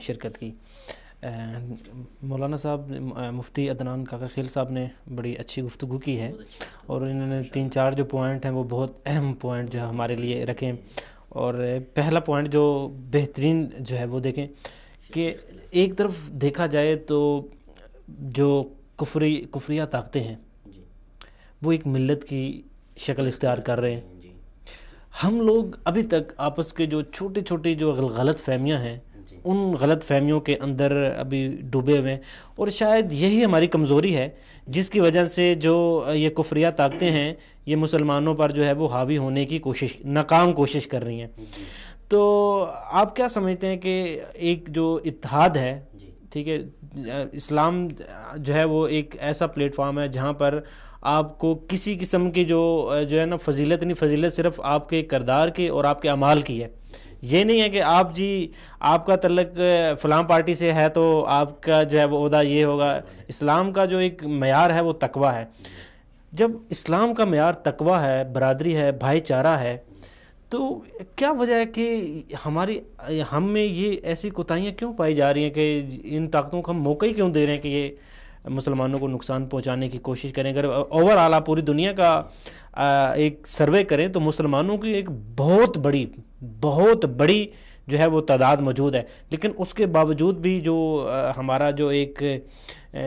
شرکت کی۔ مولانا صاحب، مفتی عدنان کاکا کھیل صاحب نے بڑی اچھی گفتگو کی ہے، اور انہوں نے 3-4 جو پوائنٹ ہیں وہ بہت اہم پوائنٹ جو ہمارے لیے رکھیں۔ اور پہلا پوائنٹ جو بہترین جو ہے وہ دیکھیں کہ ایک طرف دیکھا جائے تو جو کفریہ طاقتیں ہیں وہ ایک ملت کی شکل اختیار کر رہے ہیں۔ ہم لوگ ابھی تک آپس کے جو چھوٹی چھوٹی جو غلط فہمیاں ہیں ان غلط فہمیوں کے اندر ابھی ڈوبے ہوئے ہیں، اور شاید یہی ہماری کمزوری ہے جس کی وجہ سے جو یہ کفریہ طاقتیں ہیں یہ مسلمانوں پر جو ہے وہ حاوی ہونے کی ناکام کوشش کر رہی ہیں۔ تو آپ کیا سمجھتے ہیں کہ ایک جو اتحاد ہے، ٹھیک ہے، اسلام جو ہے وہ ایک ایسا پلیٹ فارم ہے جہاں پر آپ کو کسی قسم کی جو ہے نا فضیلت نہیں، فضیلت صرف آپ کے کردار کی اور آپ کے اعمال کی ہے۔ یہ نہیں ہے کہ آپ کا تعلق فلاں پارٹی سے ہے تو آپ کا جو ہے وہ عہدہ یہ ہوگا۔ اسلام کا جو ایک معیار ہے وہ تقویٰ ہے۔ جب اسلام کا معیار تقویٰ ہے، برادری ہے، بھائی چارہ ہے، تو کیا وجہ ہے کہ ہم میں یہ ایسی کوتاہیاں کیوں پائی جا رہی ہیں کہ ان طاقتوں کو ہم موقع ہی کیوں دے رہے ہیں کہ یہ مسلمانوں کو نقصان پہنچانے کی کوشش کریں؟ اگر اوور آل آپ پوری دنیا کا ایک سروے کریں تو مسلمانوں کی ایک بہت بڑی جو ہے وہ تعداد موجود ہے، لیکن اس کے باوجود بھی جو ہمارا جو ایک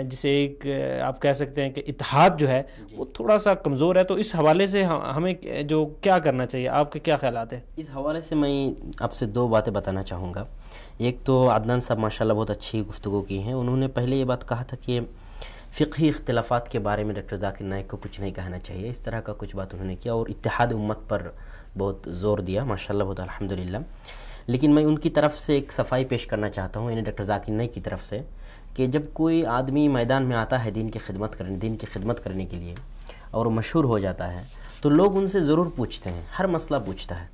جسے ایک آپ کہہ سکتے ہیں کہ اتحاد جو ہے وہ تھوڑا سا کمزور ہے۔ تو اس حوالے سے ہمیں جو کیا کرنا چاہیے، آپ کے کیا خیالات ہیں؟ اس حوالے سے میں آپ سے 2 باتیں بتانا چاہوں گا۔ ایک تو عدنان صاحب ماشاءاللہ بہت اچھی گفتگو کی ہیں۔ انہوں نے پہلے یہ بات کہا تھا کہ فقہی اختلافات کے بارے میں ڈاکٹر ذاکر نائک کو کچھ نہیں کہنا چاہیے، اس طرح کا کچھ بات انہوں نے کیا، اور اتحاد امت پر بہت زور دیا، ماشاءاللہ بہت الحمدللہ۔ لیکن میں ان کی طرف سے ایک صفائی پیش کرنا چاہتا ہوں، یعنی ڈاکٹر ذاکر نائک کی طرف سے، کہ جب کوئی آدمی میدان میں آتا ہے دین کی خدمت کرنے کے لیے اور مشہور ہو جاتا ہے تو لوگ ان سے ضرور پوچھتے ہیں، ہر مسئلہ پوچھتا ہے۔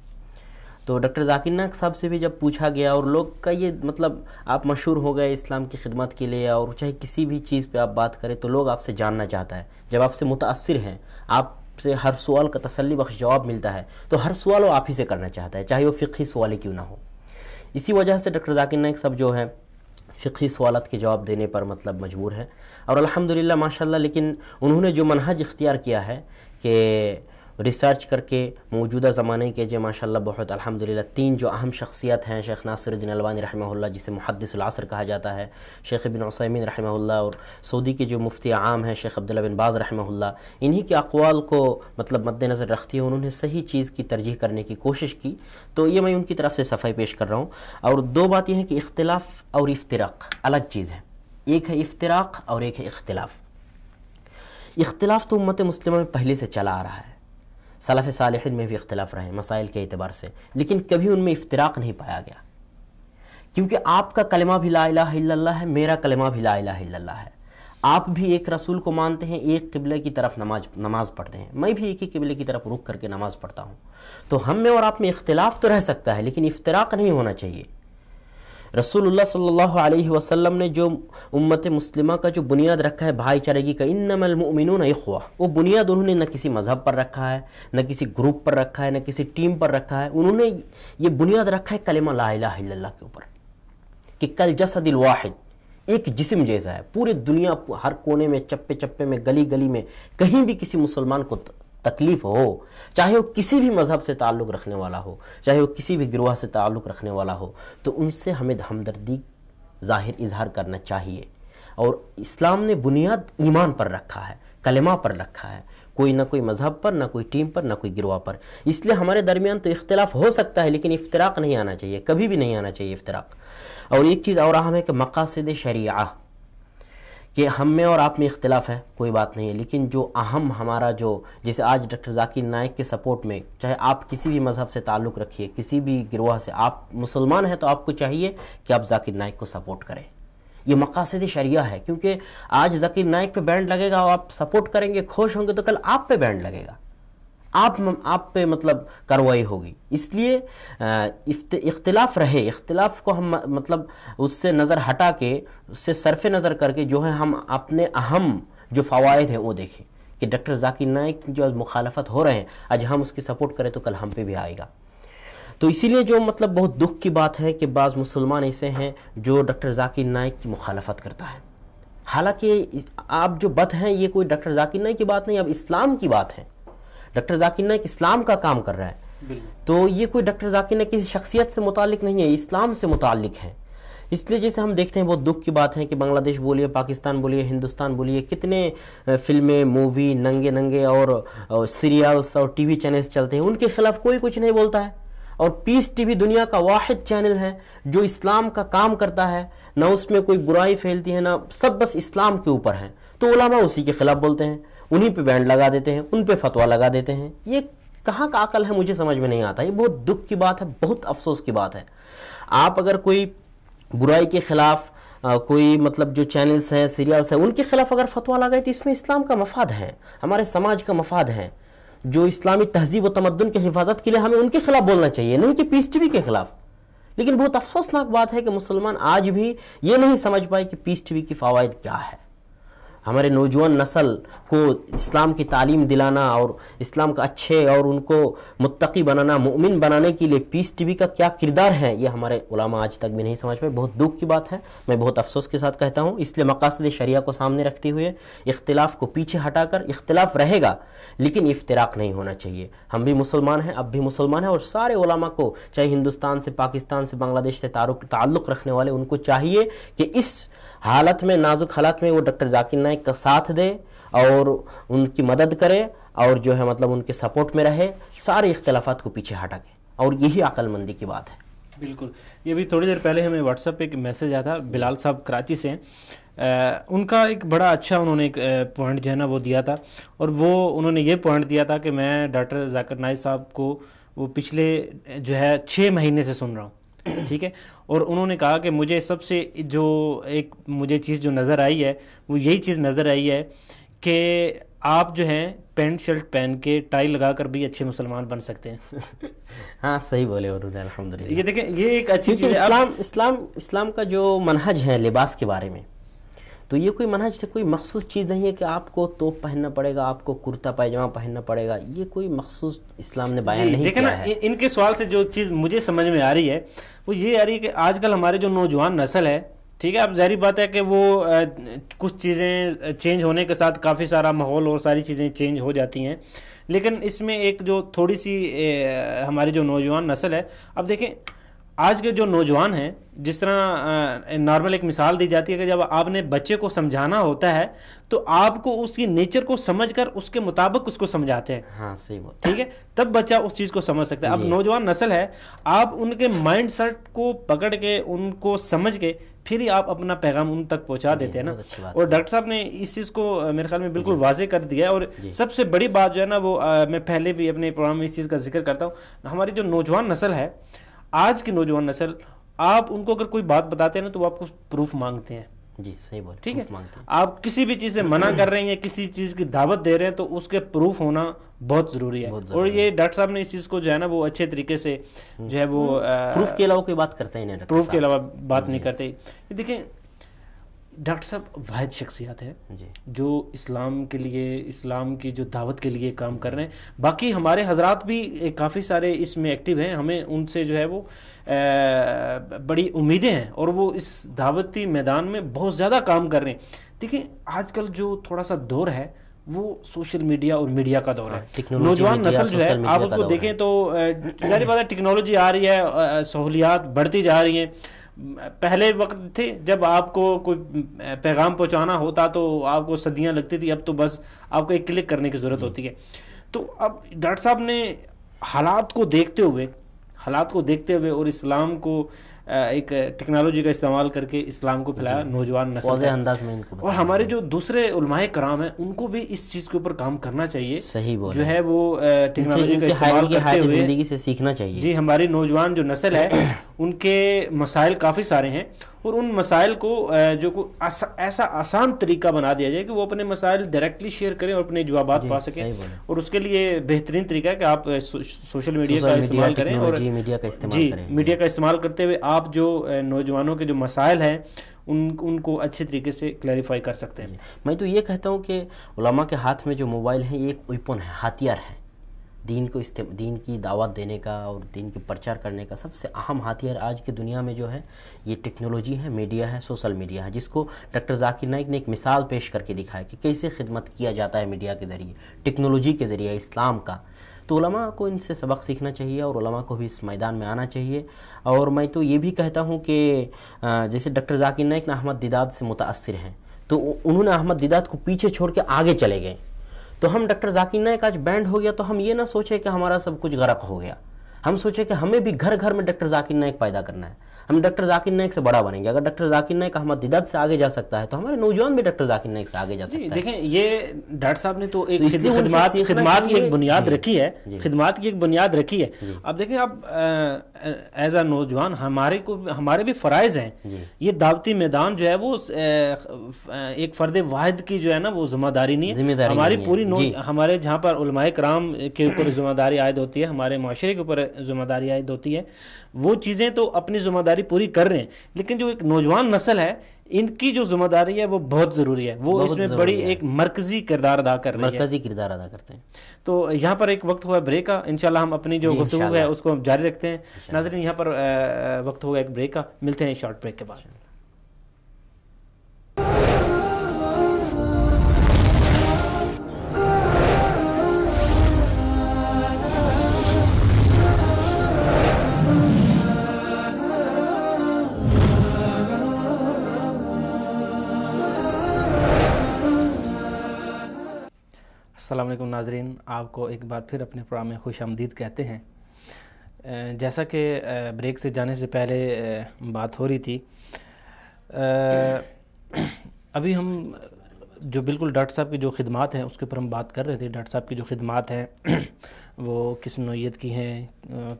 تو ڈاکٹر ذاکر نائک صاحب سے بھی جب پوچھا گیا، اور لوگ کا یہ مطلب آپ مشہور ہو گئے اسلام کی خدمت کے لیے، اور چاہے کسی بھی چیز پہ آپ بات کریں تو لوگ آپ سے جاننا چاہتا ہے، جب آپ سے متاثر ہیں، آپ سے ہر سوال کا تسلی بخش جواب ملتا ہے تو ہر سوال وہ آپ ہی سے کرنا چاہتا ہے، چاہے وہ فقہی سوال ہی کیوں نہ ہو۔ اسی وجہ سے ڈاکٹر ذاکر نائک صاحب جو ہے فقہی سوالات کے جواب دینے پر مطلب مجبور ہے، اور الحمدللہ ماشاءاللہ۔ لیکن انہوں نے جو منہج اختیار کیا ہے کہ ریسرچ کر کے موجودہ زمانے کے جو ماشاءاللہ بہت الحمدللہ 3 جو اہم شخصیت ہیں، شیخ ناصر الدین البانی رحمہ اللہ جسے محدث العصر کہا جاتا ہے، شیخ ابن عثیمین رحمہ اللہ، اور سعودی کے جو مفتی عام ہیں شیخ عبداللہ بن باز رحمہ اللہ، انہی کے اقوال کو مطلب مد نظر رکھتے ہوئے انہوں نے صحیح چیز کی ترجیح کرنے کی کوشش کی۔ تو یہ میں ان کی طرف سے صفائی پیش کر رہا ہوں۔ اور 2 بات یہ ہے کہ اختلاف اور افتراق الگ چیز ہے، ایک ہے افتراق اور ایک ہے اختلاف۔ اختلاف تو امت مسلمہ میں پہلے سے چلا آ رہا ہے، سلف صالحین میں بھی اختلاف رہے مسائل کے اعتبار سے، لیکن کبھی ان میں افتراق نہیں پایا گیا، کیونکہ آپ کا کلمہ بھی لا الہ الا اللہ ہے، میرا کلمہ بھی لا الہ الا اللہ ہے۔ آپ بھی ایک رسول کو مانتے ہیں، ایک قبلے کی طرف نماز پڑھتے ہیں، میں بھی ایک ہی قبلے کی طرف رخ کر کے نماز پڑھتا ہوں، تو ہم میں اور آپ میں اختلاف تو رہ سکتا ہے لیکن افتراق نہیں ہونا چاہیے۔ رسول اللہ صلی اللہ علیہ وسلم نے جو امت مسلمہ کا جو بنیاد رکھا ہے بھائی چارگی کا، انما المؤمنون اخوہ، وہ بنیاد انہوں نے نہ کسی مذہب پر رکھا ہے، نہ کسی گروپ پر رکھا ہے، نہ کسی ٹیم پر رکھا ہے، انہوں نے یہ بنیاد رکھا ہے کلمہ لا الہ الا اللہ کے اوپر، کہ کل جسد الواحد، ایک جسم جیسا ہے، پورے دنیا ہر کونے میں، چپے چپے میں، گلی گلی میں، کہیں بھی کسی مسلمان کو تکلیف ہو، چاہے وہ کسی بھی مذہب سے تعلق رکھنے والا ہو، چاہے وہ کسی بھی گروہ سے تعلق رکھنے والا ہو، تو ان سے ہمیں ہمدردی اظہار کرنا چاہیے۔ اور اسلام نے بنیاد ایمان پر رکھا ہے، کلمہ پر رکھا ہے، کوئی نہ کوئی مذہب پر، نہ کوئی ٹیم پر، نہ کوئی گروہ پر۔ اس لیے ہمارے درمیان تو اختلاف ہو سکتا ہے لیکن افتراق نہیں آنا چاہیے، کبھی بھی نہیں آنا چاہیے افتراق۔ اور ایک چیز اور اہم ہے کہ مقاصد شریعہ، کہ ہم میں اور آپ میں اختلاف ہے کوئی بات نہیں ہے، لیکن جو اہم ہمارا جو، جیسے آج ڈاکٹر ذاکر نائک کے سپورٹ میں، چاہے آپ کسی بھی مذہب سے تعلق رکھیے، کسی بھی گروہ سے، آپ مسلمان ہیں تو آپ کو چاہیے کہ آپ ذاکر نائک کو سپورٹ کریں۔ یہ مقاصد شریعہ ہے، کیونکہ آج ذاکر نائک پہ بینڈ لگے گا اور آپ سپورٹ کریں گے، خوش ہوں گے، تو کل آپ پہ بینڈ لگے گا، آپ پہ مطلب کارروائی ہوگی۔ اس لیے اختلاف رہے، اختلاف کو ہم مطلب اس سے نظر ہٹا کے، اس سے صرف نظر کر کے جو ہے ہم اپنے اہم جو فوائد ہیں وہ دیکھیں، کہ ڈاکٹر ذاکر نائک جو مخالفت ہو رہے ہیں، آج ہم اس کی سپورٹ کریں تو کل ہم پہ بھی آئے گا۔ تو اسی لیے جو مطلب بہت دکھ کی بات ہے کہ بعض مسلمان ایسے ہیں جو ڈاکٹر ذاکر نائک کی مخالفت کرتا ہے، حالانکہ آپ جو بات ہیں یہ کوئی ڈاکٹر ذاکر نائک کی بات نہیں، اب اسلام کی بات ہے۔ ڈاکٹر ذاکر نائک اسلام کا کام کر رہا ہے، تو یہ کوئی ڈاکٹر ذاکر نائک کسی شخصیت سے متعلق نہیں ہے، اسلام سے متعلق ہے۔ اس لیے جیسے ہم دیکھتے ہیں، بہت دکھ کی بات ہے کہ بنگلہ دیش بولیے، پاکستان بولیے، ہندوستان بولیے، کتنے فلمیں، مووی، ننگے اور سیریلز اور ٹی وی چینلز چلتے ہیں، ان کے خلاف کوئی کچھ نہیں بولتا ہے۔ اور پیس ٹی وی دنیا کا واحد چینل ہے جو اسلام کا کام کرتا ہے، نہ اس میں کوئی برائی پھیلتی ہے، نہ، سب بس اسلام کے اوپر ہے، تو علماء اسی کے خلاف بولتے ہیں، انہی پہ بینڈ لگا دیتے ہیں، ان پہ فتویٰ لگا دیتے ہیں۔ یہ کہاں کا عقل ہے، مجھے سمجھ میں نہیں آتا۔ یہ بہت دکھ کی بات ہے، بہت افسوس کی بات ہے۔ آپ اگر کوئی برائی کے خلاف کوئی مطلب جو چینلز ہیں، سیریلز ہیں، ان کے خلاف اگر فتویٰ لگائے تو اس میں اسلام کا مفاد ہے، ہمارے سماج کا مفاد ہے، جو اسلامی تہذیب و تمدن کی حفاظت کے لیے ہمیں ان کے خلاف بولنا چاہیے، نہیں کہ پیس ٹی وی کے خلاف۔ لیکن بہت افسوسناک بات ہے کہ مسلمان آج بھی یہ نہیں سمجھ پائے کہ پیس ٹی وی کی فوائد کیا ہے۔ ہمارے نوجوان نسل کو اسلام کی تعلیم دلانا اور اسلام کا اچھے اور ان کو متقی بنانا، مومن بنانے کے لیے پیس ٹی وی کا کیا کردار ہے، یہ ہمارے علماء آج تک بھی نہیں سمجھ پائے۔ بہت دکھ کی بات ہے، میں بہت افسوس کے ساتھ کہتا ہوں۔ اس لیے مقاصد شریعہ کو سامنے رکھتے ہوئے اختلاف کو پیچھے ہٹا کر، اختلاف رہے گا لیکن افتراق نہیں ہونا چاہیے۔ ہم بھی مسلمان ہیں، اب بھی مسلمان ہیں، اور سارے علماء کو، چاہے ہندوستان سے، پاکستان سے، بنگلہ دیش سے تعلق رکھنے والے، ان کو چاہیے کہ اس حالت میں، نازک حالات میں، وہ ڈاکٹر ذاکر نائک کا ساتھ دے اور ان کی مدد کرے، اور جو ہے مطلب ان کے سپورٹ میں رہے، سارے اختلافات کو پیچھے ہٹا کے، اور یہی عقل مندی کی بات ہے۔ بالکل، یہ بھی تھوڑی دیر پہلے ہمیں واٹس ایپ پہ ایک میسج آیا تھا، بلال صاحب کراچی سے ہیں، ان کا ایک بڑا اچھا انہوں نے ایک پوائنٹ جو ہے نا وہ دیا تھا، اور وہ انہوں نے یہ پوائنٹ دیا تھا کہ میں ڈاکٹر ذاکر نائک صاحب کو وہ پچھلے جو ہے 6 مہینے سے سن رہا ہوں، ٹھیک ہے، اور انہوں نے کہا کہ مجھے سب سے جو ایک مجھے چیز جو نظر آئی ہے وہ یہی چیز نظر آئی ہے کہ آپ جو ہیں پینٹ شرٹ پہن کے ٹائی لگا کر بھی اچھے مسلمان بن سکتے ہیں۔ ہاں صحیح بولے انہوں نے، الحمدللہ۔ یہ دیکھیں، یہ ایک اچھی چیز ہے۔ اسلام کا جو منہج ہے لباس کے بارے میں، تو یہ کوئی منہج، کوئی مخصوص چیز نہیں ہے کہ آپ کو توپ پہننا پڑے گا، آپ کو کرتا پائجامہ پہننا پڑے گا، یہ کوئی مخصوص اسلام نے بیان نہیں کیا ہے۔ ان کے سوال سے جو چیز مجھے سمجھ میں آ رہی ہے وہ یہ آ رہی ہے کہ آج کل ہمارے جو نوجوان نسل ہے، ٹھیک ہے، اب ظاہری بات ہے کہ وہ کچھ چیزیں چینج ہونے کے ساتھ کافی سارا ماحول اور ساری چیزیں چینج ہو جاتی ہیں، لیکن اس میں ایک جو تھوڑی سی ہماری جو نوجوان نسل ہے، اب دیکھیں آج کے جو نوجوان ہیں، جس طرح نارمل ایک مثال دی جاتی ہے کہ جب آپ نے بچے کو سمجھانا ہوتا ہے تو آپ کو اس کی نیچر کو سمجھ کر اس کے مطابق اس کو سمجھاتے ہیں، ہاں صحیح بات، ٹھیک ہے، تب بچہ اس چیز کو سمجھ سکتا ہے۔ اب نوجوان نسل ہے، آپ ان کے مائنڈ سیٹ کو پکڑ کے، ان کو سمجھ کے پھر ہی آپ اپنا پیغام ان تک پہنچا دیتے ہیں نا، اور ڈاکٹر صاحب نے اس چیز کو میرے خیال میں بالکل واضح کر دیا ہے۔ اور سب سے بڑی بات جو ہے نا وہ میں پہلے بھی اپنے پروگرام میں اس چیز کا ذکر کرتا ہوں، ہماری جو نوجوان نسل ہے، آج کی نوجوان نسل، آپ ان کو اگر کوئی بات بتاتے ہیں نا تو وہ آپ کو پروف مانگتے ہیں، جی صحیح بولے، ٹھیک ہے. proof مانگتے ہیں. آپ کسی بھی چیز سے منع کر رہے ہیں یا کسی چیز کی دعوت دے رہے ہیں تو اس کے پروف ہونا بہت ضروری ہے. اور یہ ڈاکٹر صاحب نے اس چیز کو جو ہے نا وہ اچھے طریقے سے جو ہے وہ پروف کے علاوہ کوئی بات کرتے ہی نہیں. پروف کے علاوہ بات نہیں کرتے. دیکھیں ڈاکٹر صاحب واحد شخصیات ہیں جو اسلام کے لیے، اسلام کی جو دعوت کے لیے کام کر رہے ہیں. باقی ہمارے حضرات بھی کافی سارے اس میں ایکٹیو ہیں، ہمیں ان سے جو ہے وہ بڑی امیدیں ہیں اور وہ اس دعوتی میدان میں بہت زیادہ کام کر رہے ہیں. دیکھیں آج کل جو تھوڑا سا دور ہے وہ سوشل میڈیا اور میڈیا کا دور ہے. نوجوان نسل جو ہے آپ اس کو دیکھیں تو ظاہر بات ہے ٹیکنالوجی آ رہی ہے، سہولیات بڑھتی جا رہی ہیں. پہلے وقت تھے جب آپ کو کوئی پیغام پہنچانا ہوتا تو آپ کو صدیاں لگتی تھی، اب تو بس آپ کو ایک کلک کرنے کی ضرورت ہوتی ہے. تو اب ڈاکٹر صاحب نے حالات کو دیکھتے ہوئے اور اسلام کو ایک ٹیکنالوجی کا استعمال کر کے اسلام کو پھیلایا نوجوان نسل انداز میں. اور ہمارے جو دوسرے علماء کرام ہیں ان کو بھی اس چیز کے اوپر کام کرنا چاہیے. صحیح بولے، جو ہے وہ ٹیکنالوجی کا استعمال کرتے ہوئے زندگی سے سیکھنا چاہیے. جی ہماری نوجوان جو نسل ہے ان کے مسائل کافی سارے ہیں اور ان مسائل کو جو ایسا آسان طریقہ بنا دیا جائے کہ وہ اپنے مسائل ڈائریکٹلی شیئر کریں اور اپنے جوابات پا سکیں. اور اس کے لیے بہترین طریقہ ہے کہ آپ سوشل میڈیا کا استعمال کریں اور میڈیا کا استعمال کریں. میڈیا کا استعمال کرتے ہوئے آپ جو نوجوانوں کے جو مسائل ہیں ان کو اچھے طریقے سے کلیریفائی کر سکتے ہیں. میں تو یہ کہتا ہوں کہ علماء کے ہاتھ میں جو موبائل ہے یہ ایک ویپن ہے، ہتھیار ہے. دین کی دعوت دینے کا اور دین کی پرچار کرنے کا سب سے اہم ہتھیار آج کی دنیا میں جو ہے یہ ٹیکنالوجی ہے، میڈیا ہے، سوشل میڈیا ہے، جس کو ڈاکٹر ذاکر نائک نے ایک مثال پیش کر کے دکھایا کہ کیسے خدمت کیا جاتا ہے میڈیا کے ذریعے، ٹیکنالوجی کے ذریعے اسلام کا. تو علماء کو ان سے سبق سیکھنا چاہیے اور علماء کو بھی اس میدان میں آنا چاہیے. اور میں تو یہ بھی کہتا ہوں کہ جیسے ڈاکٹر ذاکر نائک احمد دیدات سے متاثر ہیں تو انہوں نے احمد دیدات کو پیچھے چھوڑ کے آگے چلے گئے. تو ہم ڈاکٹر ذاکر نائک آج بینڈ ہو گیا تو ہم یہ نہ سوچیں کہ ہمارا سب کچھ غرق ہو گیا. ہم سوچیں کہ ہمیں بھی گھر گھر میں ڈاکٹر ذاکر نائک پیدا کرنا ہے. ہم ڈاکٹر ذاکر نائک سے بڑا بنیں گے. اگر ڈاکٹر ذاکر نائک احمد دیدات سے آگے جا سکتا ہے تو ہمارے نوجوان بھی ڈاکٹر ذاکر نائک سے آگے جا سکتا ہے. دیکھیں یہ ڈاکٹر صاحب نے تو ایک خدمات کی ایک بنیاد رکھی ہے، خدمات کی ایک بنیاد رکھی ہے. اب دیکھیں اب ایز اے نوجوان ہمارے بھی فرائض ہیں. یہ دعوتی میدان جو ہے وہ ایک فرد واحد کی جو ہے نا وہ ذمہ داری نہیں ہے. ہماری پوری ہمارے جہاں پر علماء کرام کے اوپر ذمہ داری عائد ہوتی ہے، ہمارے معاشرے کے اوپر ذمہ داری عائد ہوتی ہے. وہ چیزیں تو اپنی ذمہ داری پوری کر رہے ہیں، لیکن جو ایک نوجوان نسل ہے ان کی جو ذمہ داری ہے وہ بہت ضروری ہے. وہ اس میں بڑی ایک مرکزی کردار ادا کر رہی ہے، مرکزی کردار ادا کرتے ہیں. تو یہاں پر ایک وقت ہوا بریک کا، انشاءاللہ ہم اپنی جو گفتگو ہے اس کو جاری رکھتے ہیں. ناظرین یہاں پر وقت ہوگا ایک بریک کا، ملتے ہیں شارٹ بریک کے بعد. السلام علیکم ناظرین، آپ کو ایک بار پھر اپنے پروگرام میں خوش آمدید کہتے ہیں. جیسا کہ بریک سے جانے سے پہلے بات ہو رہی تھی، ابھی ہم جو بالکل ڈاکٹر صاحب کی جو خدمات ہیں اس کے اوپر ہم بات کر رہے تھے. ڈاکٹر صاحب کی جو خدمات ہیں وہ کس نوعیت کی ہیں،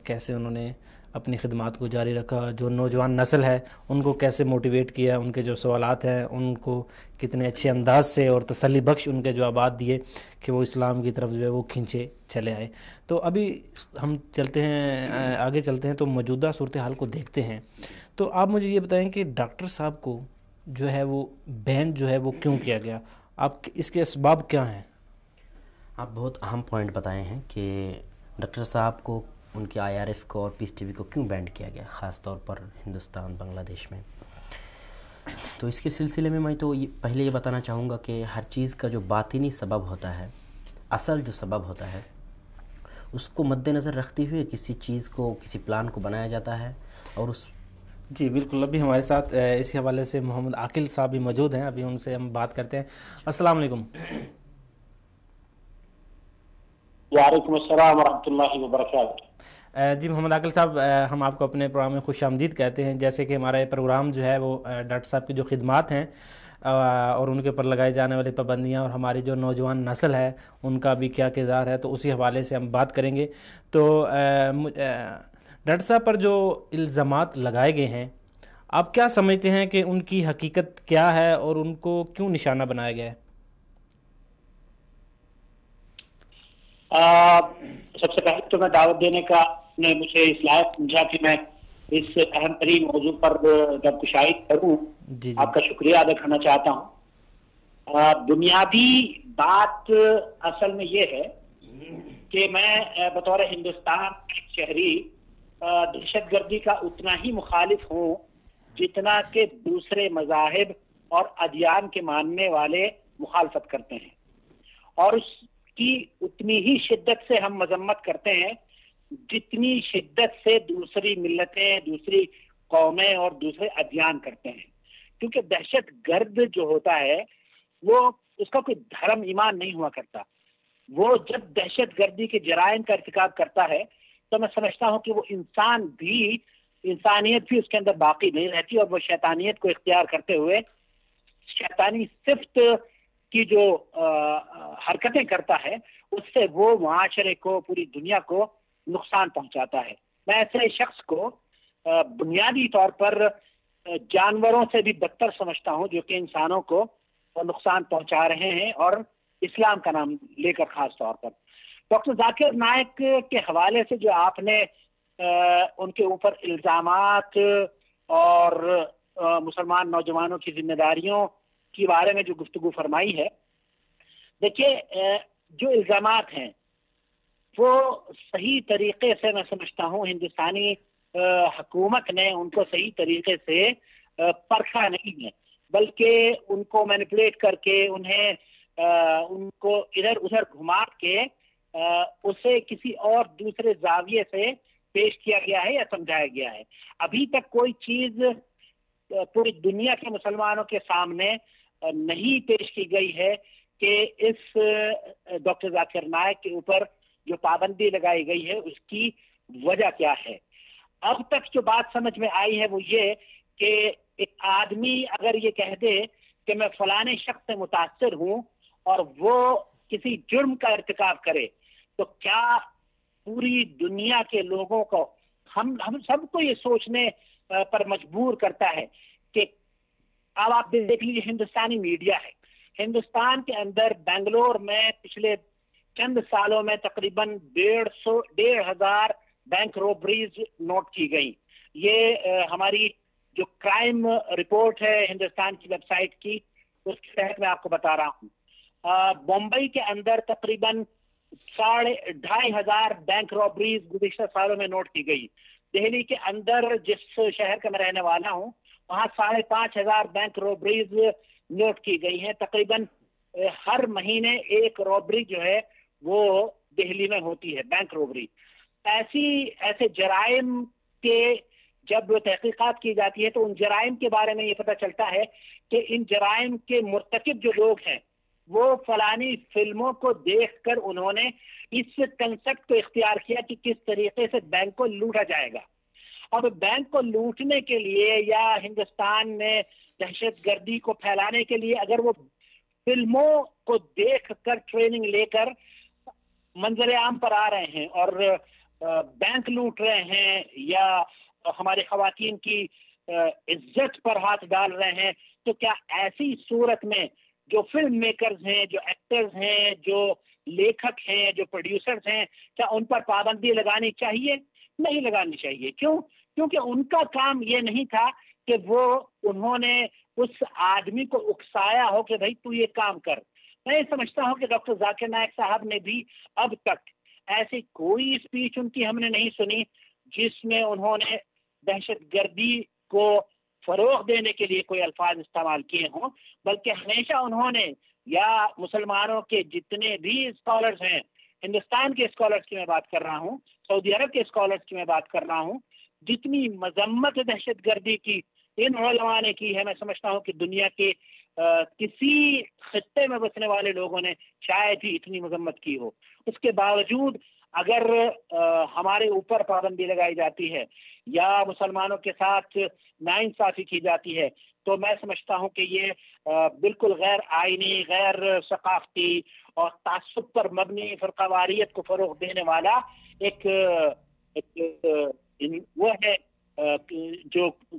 کیسے انہوں نے اپنی خدمات کو جاری رکھا، جو نوجوان نسل ہے ان کو کیسے موٹیویٹ کیا، ان کے جو سوالات ہیں ان کو کتنے اچھے انداز سے اور تسلی بخش ان کے جوابات دیے کہ وہ اسلام کی طرف جو ہے وہ کھنچے چلے آئے. تو ابھی ہم آگے چلتے ہیں تو موجودہ صورتحال کو دیکھتے ہیں. تو آپ مجھے یہ بتائیں کہ ڈاکٹر صاحب کو جو ہے وہ بین جو ہے وہ کیوں کیا گیا، آپ اس کے اسباب کیا ہیں؟ آپ بہت اہم پوائنٹ بتائے ہیں کہ ڈاکٹر صاحب کو، ان کے IRF کو اور پیس ٹی وی کو کیوں بینڈ کیا گیا، خاص طور پر ہندوستان، بنگلہ دیش میں. تو اس کے سلسلے میں میں تو پہلے یہ بتانا چاہوں گا کہ ہر چیز کا جو باطنی سبب ہوتا ہے، اصل جو سبب ہوتا ہے، اس کو مد نظر رکھتے ہوئے کسی چیز کو، کسی پلان کو بنایا جاتا ہے. اور اس جی بالکل، ابھی ہمارے ساتھ اسی حوالے سے محمد عاقل صاحب بھی موجود ہیں، ابھی ان سے ہم بات کرتے ہیں. السلام علیکم. وعلیکم السلام ورحمۃ اللہ وبرکاتہ. جی محمد عاقل صاحب، ہم آپ کو اپنے پروگرام میں خوش آمدید کہتے ہیں. جیسے کہ ہمارا یہ پروگرام جو ہے وہ ڈاکٹر صاحب کی جو خدمات ہیں اور ان کے اوپر لگائی جانے والی پابندیاں اور ہماری جو نوجوان نسل ہے ان کا بھی کیا کردار ہے، تو اسی حوالے سے ہم بات کریں گے. تو ڈاکٹر صاحب پر جو الزامات لگائے گئے ہیں، آپ کیا سمجھتے ہیں کہ ان کی حقیقت کیا ہے اور ان کو کیوں نشانہ بنایا گیا ہے؟ سب سے پہلے تو میں دعوت دینے کا نے مجھے اس لائق سمجھا کہ میں اس اہم ترین موضوع پر گفتگو کروں. جی جی. آپ کا شکریہ ادا کرنا چاہتا ہوں. بنیادی بات اصل میں یہ ہے کہ میں بطور ہندوستان شہری دہشت گردی کا اتنا ہی مخالف ہوں جتنا کہ دوسرے مذاہب اور ادیان کے ماننے والے مخالفت کرتے ہیں، اور اس کی اتنی ہی شدت سے ہم مذمت کرتے ہیں جتنی شدت سے دوسری ملتیں، دوسری قومیں اور دوسرے ادیان کرتے ہیں. کیونکہ دہشت گرد جو ہوتا ہے وہ اس کا کوئی دھرم ایمان نہیں ہوا کرتا. وہ جب دہشت گردی کے جرائم کا ارتکاب کرتا ہے تو میں سمجھتا ہوں کہ وہ انسانیت بھی اس کے اندر باقی نہیں رہتی، اور وہ شیطانیت کو اختیار کرتے ہوئے شیطانی صفت کی جو حرکتیں کرتا ہے اس سے وہ معاشرے کو، پوری دنیا کو نقصان پہنچاتا ہے. میں ایسے شخص کو بنیادی طور پر جانوروں سے بھی بدتر سمجھتا ہوں جو کہ انسانوں کو نقصان پہنچا رہے ہیں، اور اسلام کا نام لے کر خاص طور پر. ڈاکٹر ذاکر نائک کے حوالے سے جو آپ نے ان کے اوپر الزامات اور مسلمان نوجوانوں کی ذمہ داریوں کے بارے میں جو گفتگو فرمائی ہے، دیکھیے جو الزامات ہیں وہ صحیح طریقے سے میں سمجھتا ہوں ہندوستانی حکومت نے ان کو صحیح طریقے سے پرکھا نہیں ہے، بلکہ ان کو مینیپولیٹ کر کے ان کو ادھر ادھر گھما کے اسے کسی اور دوسرے زاویے سے پیش کیا گیا ہے یا سمجھایا گیا ہے. ابھی تک کوئی چیز پوری دنیا کے مسلمانوں کے سامنے نہیں پیش کی گئی ہے کہ اس ڈاکٹر ذاکر نائک کے اوپر جو پابندی لگائی گئی ہے اس کی وجہ کیا ہے. اب تک جو بات سمجھ میں آئی ہے وہ یہ کہ ایک آدمی اگر یہ کہہ دے کہ میں فلانے شخص سے متاثر ہوں اور وہ کسی جرم کا ارتکاب کرے تو کیا پوری دنیا کے لوگوں کو ہم سب کو یہ سوچنے پر مجبور کرتا ہے کہ اب آپ دیکھ لیجیے ہندوستانی میڈیا ہے. ہندوستان کے اندر بنگلور میں پچھلے چند سالوں میں تقریباً 1,500 بینک روبریز نوٹ کی گئی. یہ ہماری جو کرائم رپورٹ ہے ہندوستان کی ویب سائٹ کی، اس کے تحت میں آپ کو بتا رہا ہوں. بمبئی کے اندر تقریباً 2,500 بینک رابریز گزشتہ سالوں میں نوٹ کی گئی. دہلی کے اندر جس شہر کا میں رہنے والا ہوں وہاں 5,500 بینک رابریز نوٹ کی گئی ہیں. تقریباً ہر مہینے ایک رابری جو ہے وہ دہلی میں ہوتی ہے، بینک رابری. ایسے جرائم کے جب تحقیقات کی جاتی ہے تو ان جرائم کے بارے میں یہ پتہ چلتا ہے کہ ان جرائم کے مرتکب جو لوگ ہیں وہ فلانی فلموں کو دیکھ کر انہوں نے اس کنسپٹ کو اختیار کیا کہ کس طریقے سے بینک کو لوٹا جائے گا. اور بینک کو لوٹنے کے لیے یا ہندوستان میں دہشت گردی کو پھیلانے کے لیے اگر وہ فلموں کو دیکھ کر ٹریننگ لے کر منظر عام پر آ رہے ہیں اور بینک لوٹ رہے ہیں یا ہمارے خواتین کی عزت پر ہاتھ ڈال رہے ہیں، تو کیا ایسی صورت میں جو فلم میکرز ہیں، جو ایکٹرز ہیں، جو لیکھک ہیں، جو پروڈیوسرز ہیں، کیا ان پر پابندی لگانی چاہیے؟ نہیں لگانی چاہیے. کیونکہ ان کا کام یہ نہیں تھا کہ انہوں نے اس آدمی کو اکسایا ہو کہ بھائی تو یہ کام کر. میں سمجھتا ہوں کہ ڈاکٹر ذاکر نائک صاحب نے بھی اب تک ایسی کوئی اسپیچ ان کی ہم نے نہیں سنی جس میں انہوں نے دہشت گردی کو فروغ دینے کے لیے کوئی الفاظ استعمال کیے ہوں، بلکہ ہمیشہ انہوں نے یا مسلمانوں کے جتنے بھی اسکالرز ہیں، ہندوستان کے اسکالرز کی میں بات کر رہا ہوں، سعودی عرب کے اسکالرز کی میں بات کر رہا ہوں، جتنی مذمت دہشت گردی کی ان علماء نے کی ہے، میں سمجھتا ہوں کہ دنیا کے کسی خطے میں بسنے والے لوگوں نے شاید ہی اتنی مذمت کی ہو. اس کے باوجود اگر ہمارے اوپر پابندی لگائی جاتی ہے یا مسلمانوں کے ساتھ ناانصافی کی جاتی ہے تو میں سمجھتا ہوں کہ یہ بالکل غیر آئینی، غیر ثقافتی اور تعصب پر مبنی فرقہ واریت کو فروغ دینے والا ایک وہ ہے جو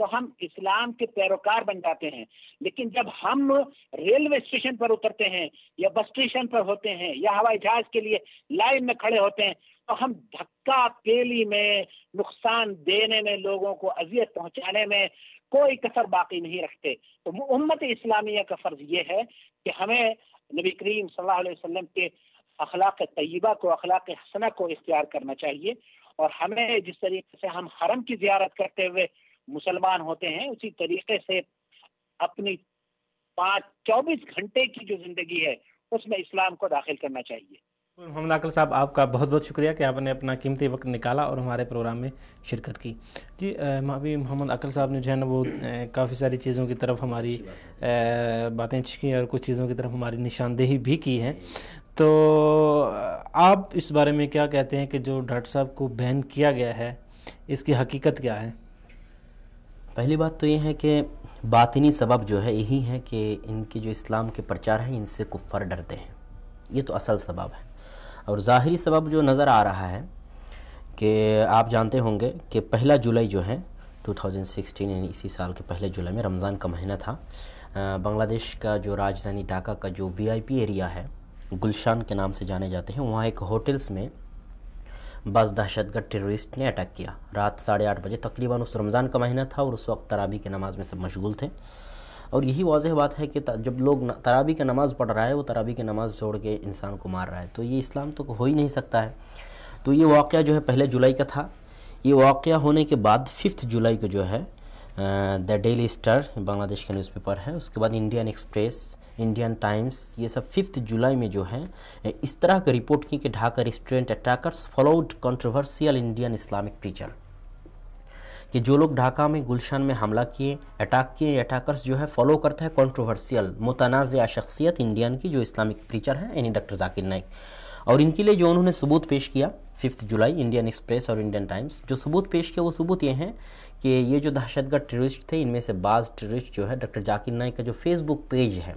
تو ہم اسلام کے پیروکار بن جاتے ہیں. لیکن جب ہم ریلوے اسٹیشن پر اترتے ہیں یا بس اسٹیشن پر ہوتے ہیں یا ہوائی جہاز کے لیے لائن میں کھڑے ہوتے ہیں تو ہم دھکا پیلی میں، نقصان دینے میں، لوگوں کو اذیت پہنچانے میں کوئی کسر باقی نہیں رکھتے. تو امت اسلامیہ کا فرض یہ ہے کہ ہمیں نبی کریم صلی اللہ علیہ وسلم کے اخلاق طیبہ کو، اخلاق حسنہ کو اختیار کرنا چاہیے، اور ہمیں جس طریقے سے ہم حرم کی زیارت کرتے ہوئے مسلمان ہوتے ہیں اسی طریقے سے اپنی 24 گھنٹے کی جو زندگی ہے اس میں اسلام کو داخل کرنا چاہیے. محمد عاقل صاحب، آپ کا بہت بہت شکریہ کہ آپ نے اپنا قیمتی وقت نکالا اور ہمارے پروگرام میں شرکت کی. جی ابھی محمد عاقل صاحب نے جو ہے نا وہ کافی ساری چیزوں کی طرف ہماری باتیں چھکی اور کچھ چیزوں کی طرف ہماری نشاندہی بھی کی ہے. تو آپ اس بارے میں کیا کہتے ہیں کہ جو ڈاکٹر صاحب کو بین کیا گیا ہے اس کی حقیقت کیا ہے؟ پہلی بات تو یہ ہے کہ باطنی سبب جو ہے یہی ہے کہ ان کے جو اسلام کے پرچار ہیں ان سے کفار ڈرتے ہیں، یہ تو اصل سبب ہے. اور ظاہری سبب جو نظر آ رہا ہے کہ آپ جانتے ہوں گے کہ 1 جولائی جو ہے 2016 یعنی اسی سال کے 1 جولائی میں رمضان کا مہینہ تھا، بنگلہ دیش کا جو راجدھانی ڈھاکہ کا جو VIP ایریا ہے، گلشان کے نام سے جانے جاتے ہیں، وہاں ایک ہوٹلز میں بعض دہشت گرد ٹیرورسٹ نے اٹیک کیا رات 8:30 بجے تقریباً. اس رمضان کا مہینہ تھا اور اس وقت تراویح کی نماز میں سب مشغول تھے. اور یہی واضح بات ہے کہ جب لوگ تراویح کی نماز پڑھ رہا ہے، وہ تراویح کی نماز چھوڑ کے انسان کو مار رہا ہے، تو یہ اسلام تو ہو ہی نہیں سکتا ہے. تو یہ واقعہ جو ہے 1 جولائی کا تھا. یہ واقعہ ہونے کے بعد 5 جولائی کو جو ہے دا ڈیلی اسٹار بنگلہ دیش کا نیوز پیپر ہے، اس کے بعد انڈین ایکسپریس، انڈین ٹائمز، یہ سب 5 جولائی میں جو ہے اس طرح کا رپورٹ کی کہ Dhaka restaurant attackers followed controversial Indian Islamic preacher, کہ جو لوگ ڈھاکہ میں گلشان میں حملہ کیے، اٹیک کیے، اٹیکرز جو ہے فالو کرتا ہے کنٹروورسیل متنازع شخصیت انڈین کی جو اسلامک پریچر ہے، یعنی ڈاکٹر ذاکر نائک. اور ان کے لیے جو انہوں نے ثبوت پیش کیا 5 جولائی، انڈین ایکسپریس اور انڈین ٹائمز جو ثبوت پیش کیا، وہ ثبوت یہ ہیں کہ یہ جو دہشت گرد ٹیررسٹ تھے، ان میں سے بعض ٹیررسٹ جو ہے ڈاکٹر ذاکر نائک کا جو فیس بک پیج ہے،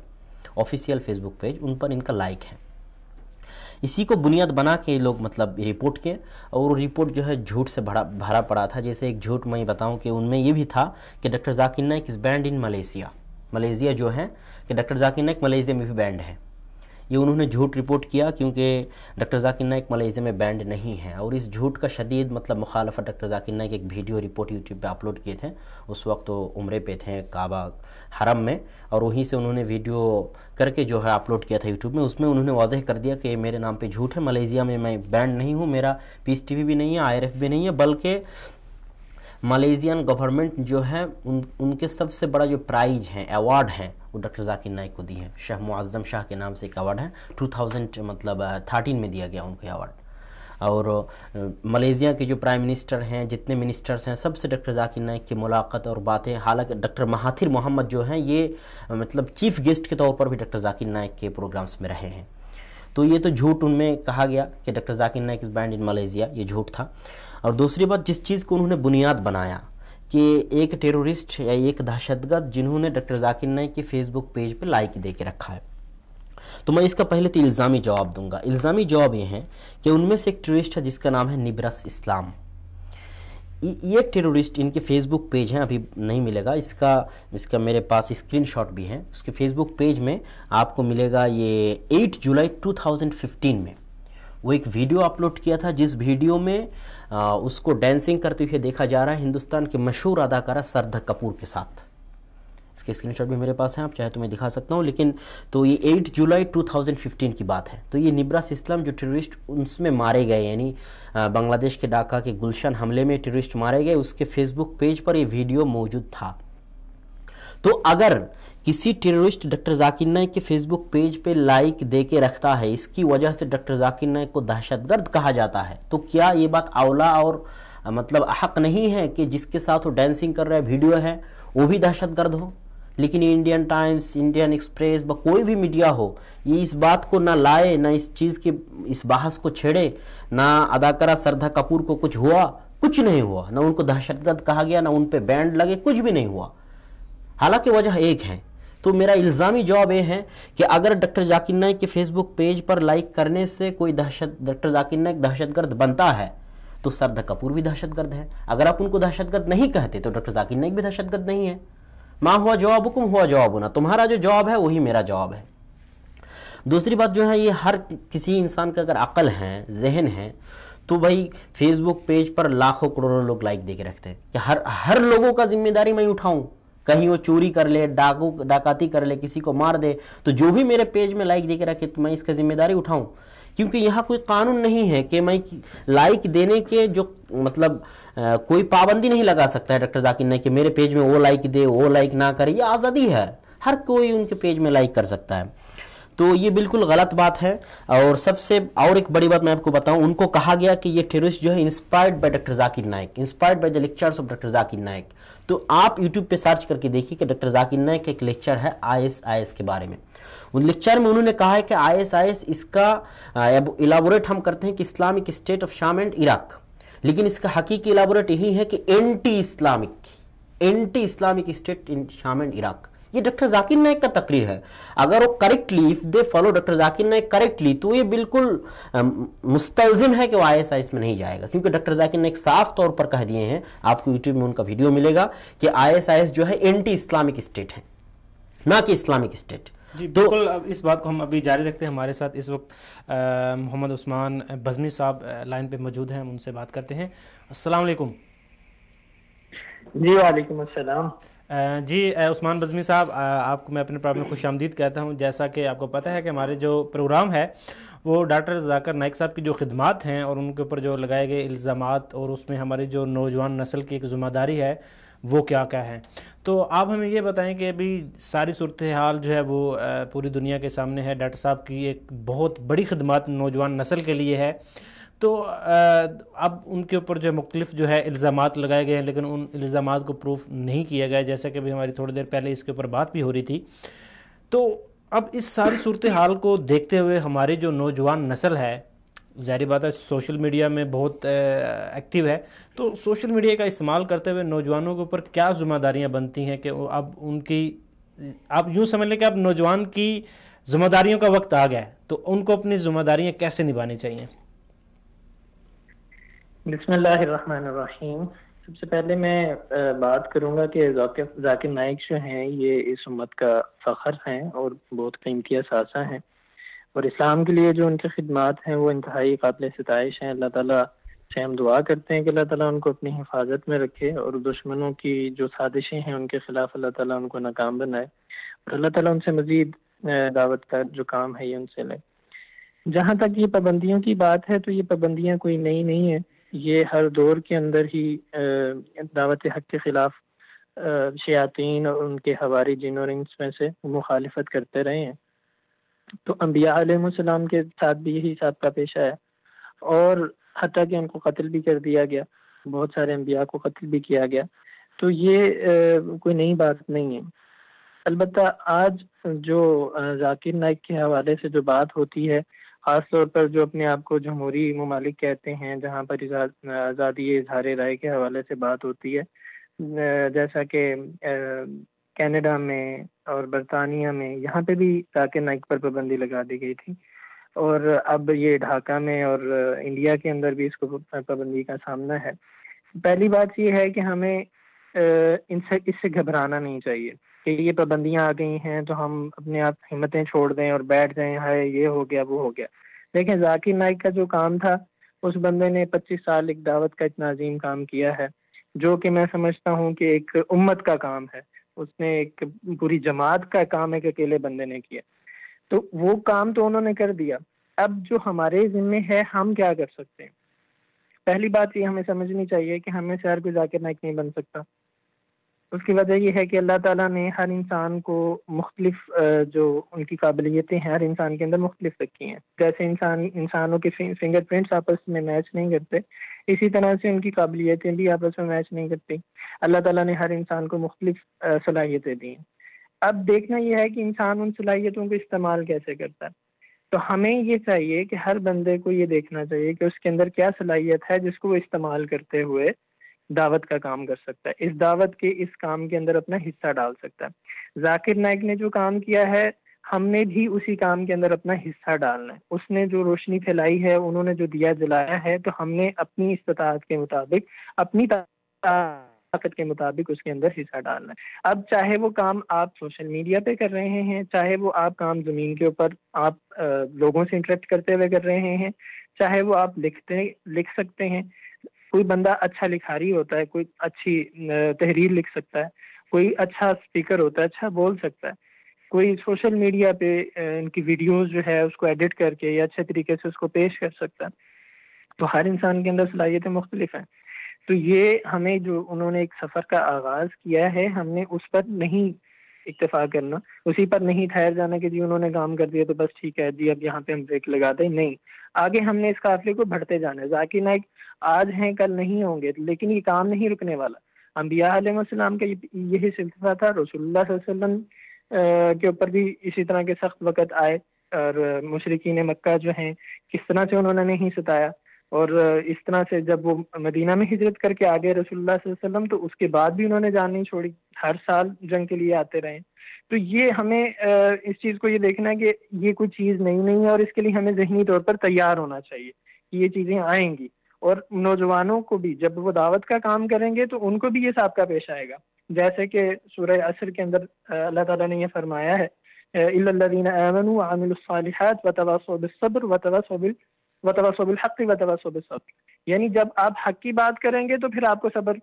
آفیشیل فیس بک پیج، ان پر ان کا لائک ہے. اسی کو بنیاد بنا کے یہ لوگ مطلب رپورٹ کیے، اور رپورٹ جو ہے جھوٹ سے بھرا پڑا تھا. جیسے ایک جھوٹ میں بتاؤں کہ ان میں یہ بھی تھا کہ doctor Zakir Naik is band in Malaysia جو ہے کہ ڈاکٹر ذاکر نائک ملیشیا میں بھی بینڈ ہے. یہ انہوں نے جھوٹ رپورٹ کیا کیونکہ ڈاکٹر ذاکر نائک ملیشیا میں بینڈ نہیں ہے. اور اس جھوٹ کا شدید مطلب مخالفت ڈاکٹر ذاکر نائک ایک ویڈیو رپورٹ یوٹیوب پہ اپلوڈ کیے تھے. اس وقت وہ عمرے پہ تھے کعبہ حرم میں، اور وہیں سے انہوں نے ویڈیو کر کے جو ہے اپلوڈ کیا تھا یوٹیوب میں. اس میں انہوں نے واضح کر دیا کہ میرے نام پہ جھوٹ ہے، ملیشیا میں میں بینڈ نہیں ہوں، میرا پیس TV بھی نہیں ہے، IRF بھی نہیں ہے، بلکہ ملیشین گورنمنٹ جو ہے ان کے سب سے بڑا جو پرائز ہے، ایوارڈ ہے، وہ ڈاکٹر ذاکر نائک کو دی ہے. شاہ معظم شاہ کے نام سے ایک ایوارڈ ہے، 2013 میں دیا گیا ان کو ایوارڈ. اور ملیشیا کے جو پرائم منسٹر ہیں، جتنے منسٹرز ہیں، سب سے ڈاکٹر ذاکر نائک کی ملاقات اور باتیں. حالانکہ ڈاکٹر مہاتیر محمد جو ہیں یہ مطلب چیف گیسٹ کے طور پر بھی ڈاکٹر ذاکر نائک کے پروگرامز میں رہے ہیں. تو یہ تو جھوٹ ان میں کہا گیا کہ doctor Zakir Naik is band in Malaysia, یہ جھوٹ تھا. اور دوسری بات، جس چیز کو انہوں نے بنیاد بنایا کہ ایک ٹیرورسٹ یا ایک دہشت گرد جنہوں نے ڈاکٹر ذاکر نائک کے فیس بک پیج پہ لائک دے کے رکھا ہے، تو میں اس کا پہلے تو الزامی جواب دوں گا. الزامی جواب یہ ہے کہ ان میں سے ایک ٹیرورسٹ ہے جس کا نام ہے نبرس اسلام. یہ ٹیرورسٹ، ان کے فیس بک پیج ہیں، ابھی نہیں ملے گا، اس کا میرے پاس اسکرین شاٹ بھی ہے. اس کے فیس بک پیج میں آپ کو ملے گا یہ 8 جولائی 2015 میں وہ ایک ویڈیو اپلوڈ کیا تھا، جس ویڈیو میں اس کو ڈانسنگ کرتے ہوئے دیکھا جا رہا ہے ہندوستان کے مشہور اداکارہ سردھا کپور کے ساتھ. اس کے اسکرین شاٹ بھی میرے پاس ہیں، آپ چاہے تو میں دکھا سکتا ہوں. لیکن تو یہ 8 جولائی 2015 کی بات ہے. تو یہ نبرس اسلام جو ٹیرورسٹ اس میں مارے گئے، یعنی بنگلہ دیش کے ڈھاکہ کے گلشن حملے میں ٹیرورسٹ مارے گئے، اس کے فیس بک پیج پر یہ ویڈیو موجود تھا. تو اگر کسی ٹیرورسٹ ڈاکٹر ذاکر نائک کے فیس بک پیج پہ لائک دے کے رکھتا ہے، اس کی وجہ سے ڈاکٹر ذاکر نائک کو دہشت گرد کہا جاتا ہے، تو کیا یہ بات اولا اور مطلب حق نہیں ہے کہ جس کے ساتھ وہ ڈانسنگ کر رہا ہے، ویڈیو ہے، وہ بھی دہشت گرد ہو؟ لیکن انڈین ٹائمز، انڈین ایکسپریس، کوئی بھی میڈیا ہو، یہ اس بات کو نہ لائے، نہ اس چیز کی اس بحث کو چھیڑے. نہ اداکارہ سردھا کپور کو کچھ ہوا، کچھ نہیں ہوا، نہ ان کو دہشت گرد کہا گیا، نہ ان پہ بینڈ لگے، کچھ بھی نہیں ہوا، حالانکہ وجہ ایک ہے. تو میرا الزامی جواب یہ ہے کہ اگر ڈاکٹر ذاکر نائک کے فیس بک پیج پر لائک کرنے سے کوئی ڈاکٹر ذاکر نائک دہشت گرد بنتا ہے، تو سردار کپور بھی دہشت گرد ہے. اگر آپ ان کو دہشت گرد نہیں کہتے تو ڈاکٹر ذاکر نائک بھی دہشت گرد نہیں ہے. ماں ہوا جوابکم ہوا جوابنا, تمہارا جو جواب ہے وہی میرا جواب ہے. دوسری بات جو ہے, یہ ہر کسی انسان کا اگر عقل ہے, ذہن ہے, تو بھائی فیس بک پیج پر لاکھوں کروڑوں لوگ لائک دے کے رکھتے ہیں کہ ہر لوگوں کا ذمہ داری میں اٹھاؤں. کہیں وہ چوری کر لے, ڈاکاتی کر لے, کسی کو مار دے, تو جو بھی میرے پیج میں لائک دے کے رکھے تو میں اس کا ذمہ داری اٹھاؤں. کیونکہ یہاں کوئی قانون نہیں ہے کہ میں لائک دینے کے جو مطلب کوئی پابندی نہیں لگا سکتا ہے ڈاکٹر ذاکر نائک کہ میرے پیج میں وہ لائک دے, وہ لائک نہ کرے. یہ آزادی ہے, ہر کوئی ان کے پیج میں لائک کر سکتا ہے. تو یہ بالکل غلط بات ہے. اور سب سے اور ایک بڑی بات میں آپ کو بتاؤں, ان کو کہا گیا کہ یہ ٹیررسٹ جو ہے inspired by Doctor Zakir Naik, inspired by the lectures of Doctor Zakir Naik. تو آپ یوٹیوب پہ سرچ کر کے دیکھیے کہ ڈاکٹر ذاکر نائک کا ایک لیکچر ہے ISIS کے بارے میں. ان لیکچر میں انہوں نے کہا ہے کہ ISIS اس کا ایلابوریٹ ہم کرتے ہیں کہ اسلامک اسٹیٹ آف شام اینڈ عراق, لیکن اس کا حقیقی ایلابوریٹ یہی ہے کہ اینٹی اسلامک اسٹیٹ ان شام اینڈ عراق. یہ ڈاکٹر ذاکر نائک کا تقریر ہے. اگر وہ correctly if the follow doctor Zakir Naik correctly, تو یہ بالکل مستلزم ہے کہ وہ ISIS میں نہیں جائے گا, کیونکہ ڈاکٹر ذاکر نائک صاف طور پر کہہ دیے ہیں, آپ کو یوٹیوب میں ان کا ویڈیو ملے گا, کہ ISIS جو ہے اینٹی اسلامک اسٹیٹ ہے, نہ کہ اسلامک اسٹیٹ. جی بالکل. اب اس بات کو ہم ابھی جاری رکھتے ہیں. ہمارے ساتھ اس وقت محمد عثمان بزمی صاحب لائن پہ موجود ہیں, ہم ان سے بات کرتے ہیں. السلام علیکم. جی وعلیکم السلام. جی عثمان بزمی صاحب, آپ کو میں اپنے پروگرام میں خوش آمدید کہتا ہوں. جیسا کہ آپ کو پتہ ہے کہ ہمارے جو پروگرام ہے وہ ڈاکٹر ذاکر نائک صاحب کی جو خدمات ہیں اور ان کے اوپر جو لگائے گئے الزامات, اور اس میں ہماری جو نوجوان نسل کی ایک ذمہ داری ہے وہ کیا ہے. تو آپ ہمیں یہ بتائیں کہ ابھی ساری صورتحال جو ہے وہ پوری دنیا کے سامنے ہے. ڈاکٹر صاحب کی ایک بہت بڑی خدمات نوجوان نسل کے لیے ہے, تو اب ان کے اوپر جو مختلف جو ہے الزامات لگائے گئے ہیں, لیکن ان الزامات کو پروف نہیں کیا گیا, جیسا کہ ابھی ہماری تھوڑی دیر پہلے اس کے اوپر بات بھی ہو رہی تھی. تو اب اس ساری صورتحال کو دیکھتے ہوئے ہماری جو نوجوان نسل ہے, ظاہری بات ہے سوشل میڈیا میں بہت ایکٹیو ہے, تو سوشل میڈیا کا استعمال کرتے ہوئے نوجوانوں کے اوپر کیا ذمہ داریاں بنتی ہیں کہ اب ان کی, آپ یوں سمجھ لیں کہ اب نوجوان کی ذمہ داریوں کا وقت آ گیا ہے, تو ان کو اپنی ذمہ داریاں کیسے نبھانی چاہیے؟ بسم اللہ الرحمن الرحیم. سب سے پہلے میں بات کروں گا کہ ذاکر نائک جو ہیں یہ اس امت کا فخر ہیں اور بہت قیمتی اثاثہ ہیں, اور اسلام کے لیے جو ان کی خدمات ہیں وہ انتہائی قابل ستائش ہیں. اللہ تعالیٰ سے ہم دعا کرتے ہیں کہ اللہ تعالیٰ ان کو اپنی حفاظت میں رکھے, اور دشمنوں کی جو سازشیں ہیں ان کے خلاف اللہ تعالیٰ ان کو ناکام بنائے, اور اللہ تعالیٰ ان سے مزید دعوت کا جو کام ہے یہ ان سے لے. جہاں تک یہ پابندیوں کی بات ہے تو یہ پابندیاں کوئی نئی نہیں ہیں, یہ ہر دور کے اندر ہی دعوت حق کے خلاف شیاطین اور ان کے حواری جن اور انس میں سے مخالفت کرتے رہے ہیں. تو انبیاء علیہ السلام کے ساتھ بھی یہی سابقہ پیش آیا, اور حتیٰ کہ ان کو قتل بھی کر دیا گیا, بہت سارے انبیاء کو قتل بھی کیا گیا. تو یہ کوئی نئی بات نہیں ہے. البتہ آج جو ذاکر نائک کے حوالے سے جو بات ہوتی ہے, خاص طور پر جو اپنے آپ کو جمہوری ممالک کہتے ہیں جہاں پر آزادی اظہار رائے کے حوالے سے بات ہوتی ہے, جیسا کہ کینیڈا میں اور برطانیہ میں, یہاں پہ بھی ذاکر نائک پر پابندی لگا دی گئی تھی, اور اب یہ ڈھاکہ میں اور انڈیا کے اندر بھی اس کو پابندی کا سامنا ہے. پہلی بات یہ ہے کہ ہمیں اس سے گھبرانا نہیں چاہیے کہ یہ پابندیاں آ گئی ہیں تو ہم اپنے آپ ہمتیں چھوڑ دیں اور بیٹھ جائیں, ہائے یہ ہو گیا وہ ہو گیا. دیکھیں ذاکر نائک کا جو کام تھا, اس بندے نے 25 سال ایک دعوت کا اتنا عظیم کام کیا ہے, جو کہ میں سمجھتا ہوں کہ ایک امت کا کام ہے. اس نے ایک پوری جماعت کا کام ایک اکیلے بندے نے کیا, تو وہ کام تو انہوں نے کر دیا. اب جو ہمارے ذمے ہے ہم کیا کر سکتے ہیں؟ پہلی بات یہ ہمیں سمجھنی چاہیے کہ ہمیں سے ہر کوئی ذاکر نائک نہیں بن سکتا. اس کی وجہ یہ ہے کہ اللہ تعالیٰ نے ہر انسان کو مختلف جو ان کی قابلیتیں ہیں ہر انسان کے اندر مختلف رکھی ہیں. جیسے انسانوں کے فنگر پرنٹس آپس میں میچ نہیں کرتے, اسی طرح سے ان کی قابلیتیں بھی آپس میں میچ نہیں کرتی. اللہ تعالیٰ نے ہر انسان کو مختلف صلاحیتیں دی ہیں. اب دیکھنا یہ ہے کہ انسان ان صلاحیتوں کو استعمال کیسے کرتا ہے. تو ہمیں یہ چاہیے کہ ہر بندے کو یہ دیکھنا چاہیے کہ اس کے اندر کیا صلاحیت ہے جس کو وہ استعمال کرتے ہوئے دعوت کا کام کر سکتا ہے, اس دعوت کے اس کام کے اندر اپنا حصہ ڈال سکتا ہے. ذاکر نائک نے جو کام کیا ہے ہم نے بھی اسی کام کے اندر اپنا حصہ ڈالنا ہے. اس نے جو روشنی پھیلائی ہے، انہوں نے جو دیا جلایا ہے، تو ہم نے اپنی استطاعت کے مطابق، اپنی طاقت کے مطابق اس کے اندر حصہ ڈالنا ہے. اب چاہے وہ کام آپ سوشل میڈیا پہ کر رہے ہیں، چاہے وہ آپ کام زمین کے اوپر آپ لوگوں سے انٹریکٹ کرتے ہوئے کر رہے ہیں، چاہے وہ آپ لکھ سکتے ہیں. کوئی بندہ اچھا لکھاری ہوتا ہے، کوئی اچھی تحریر لکھ سکتا ہے، کوئی اچھا اسپیکر ہوتا ہے، اچھا بول سکتا ہے، کوئی سوشل میڈیا پہ ان کی ویڈیوز جو ہے اس کو ایڈٹ کر کے یا اچھے طریقے سے اس کو پیش کر سکتا ہے. تو ہر انسان کے اندر صلاحیتیں مختلف ہیں. تو یہ ہمیں جو انہوں نے ایک سفر کا آغاز کیا ہے، ہم نے اس پر نہیں اکتفا کرنا، اسی پر نہیں ٹھہر جانا کہ جی انہوں نے کام کر دیا تو بس ٹھیک ہے جی اب یہاں پہ ہم بریک لگا دیں. نہیں، آگے ہم نے اس قافلے کو بڑھتے جانا ہے. ذاکر نائک آج ہیں کل نہیں ہوں گے، لیکن یہ کام نہیں رکنے والا. انبیاء علیہ السلام کا یہی سلسلہ تھا. رسول اللہ صلی اللہ علیہ وسلم کے اوپر بھی اسی طرح کے سخت وقت آئے، اور مشرکین مکہ جو ہیں کس طرح سے انہوں نے نہیں ستایا، اور اس طرح سے جب وہ مدینہ میں ہجرت کر کے آگے رسول اللہ صلی اللہ علیہ وسلم، تو اس کے بعد بھی انہوں نے جان نہیں چھوڑی، ہر سال جنگ کے لیے آتے رہے. تو یہ ہمیں اس چیز کو یہ دیکھنا ہے کہ یہ کوئی چیز نہیں ہے، اور اس کے لیے ہمیں ذہنی طور پر تیار ہونا چاہیے کہ یہ چیزیں آئیں گی. اور نوجوانوں کو بھی جب وہ دعوت کا کام کریں گے تو ان کو بھی یہ سابقہ پیش آئے گا، جیسے کہ سورہ عصر کے اندر اللہ تعالیٰ نے یہ فرمایا ہے الا الذین آمنوا وعملوا الصالحات وتواصوا بالصبر وتواصوا بالحق وتواصوا بالصبر. یعنی جب آپ حق کی بات کریں گے تو پھر آپ کو صبر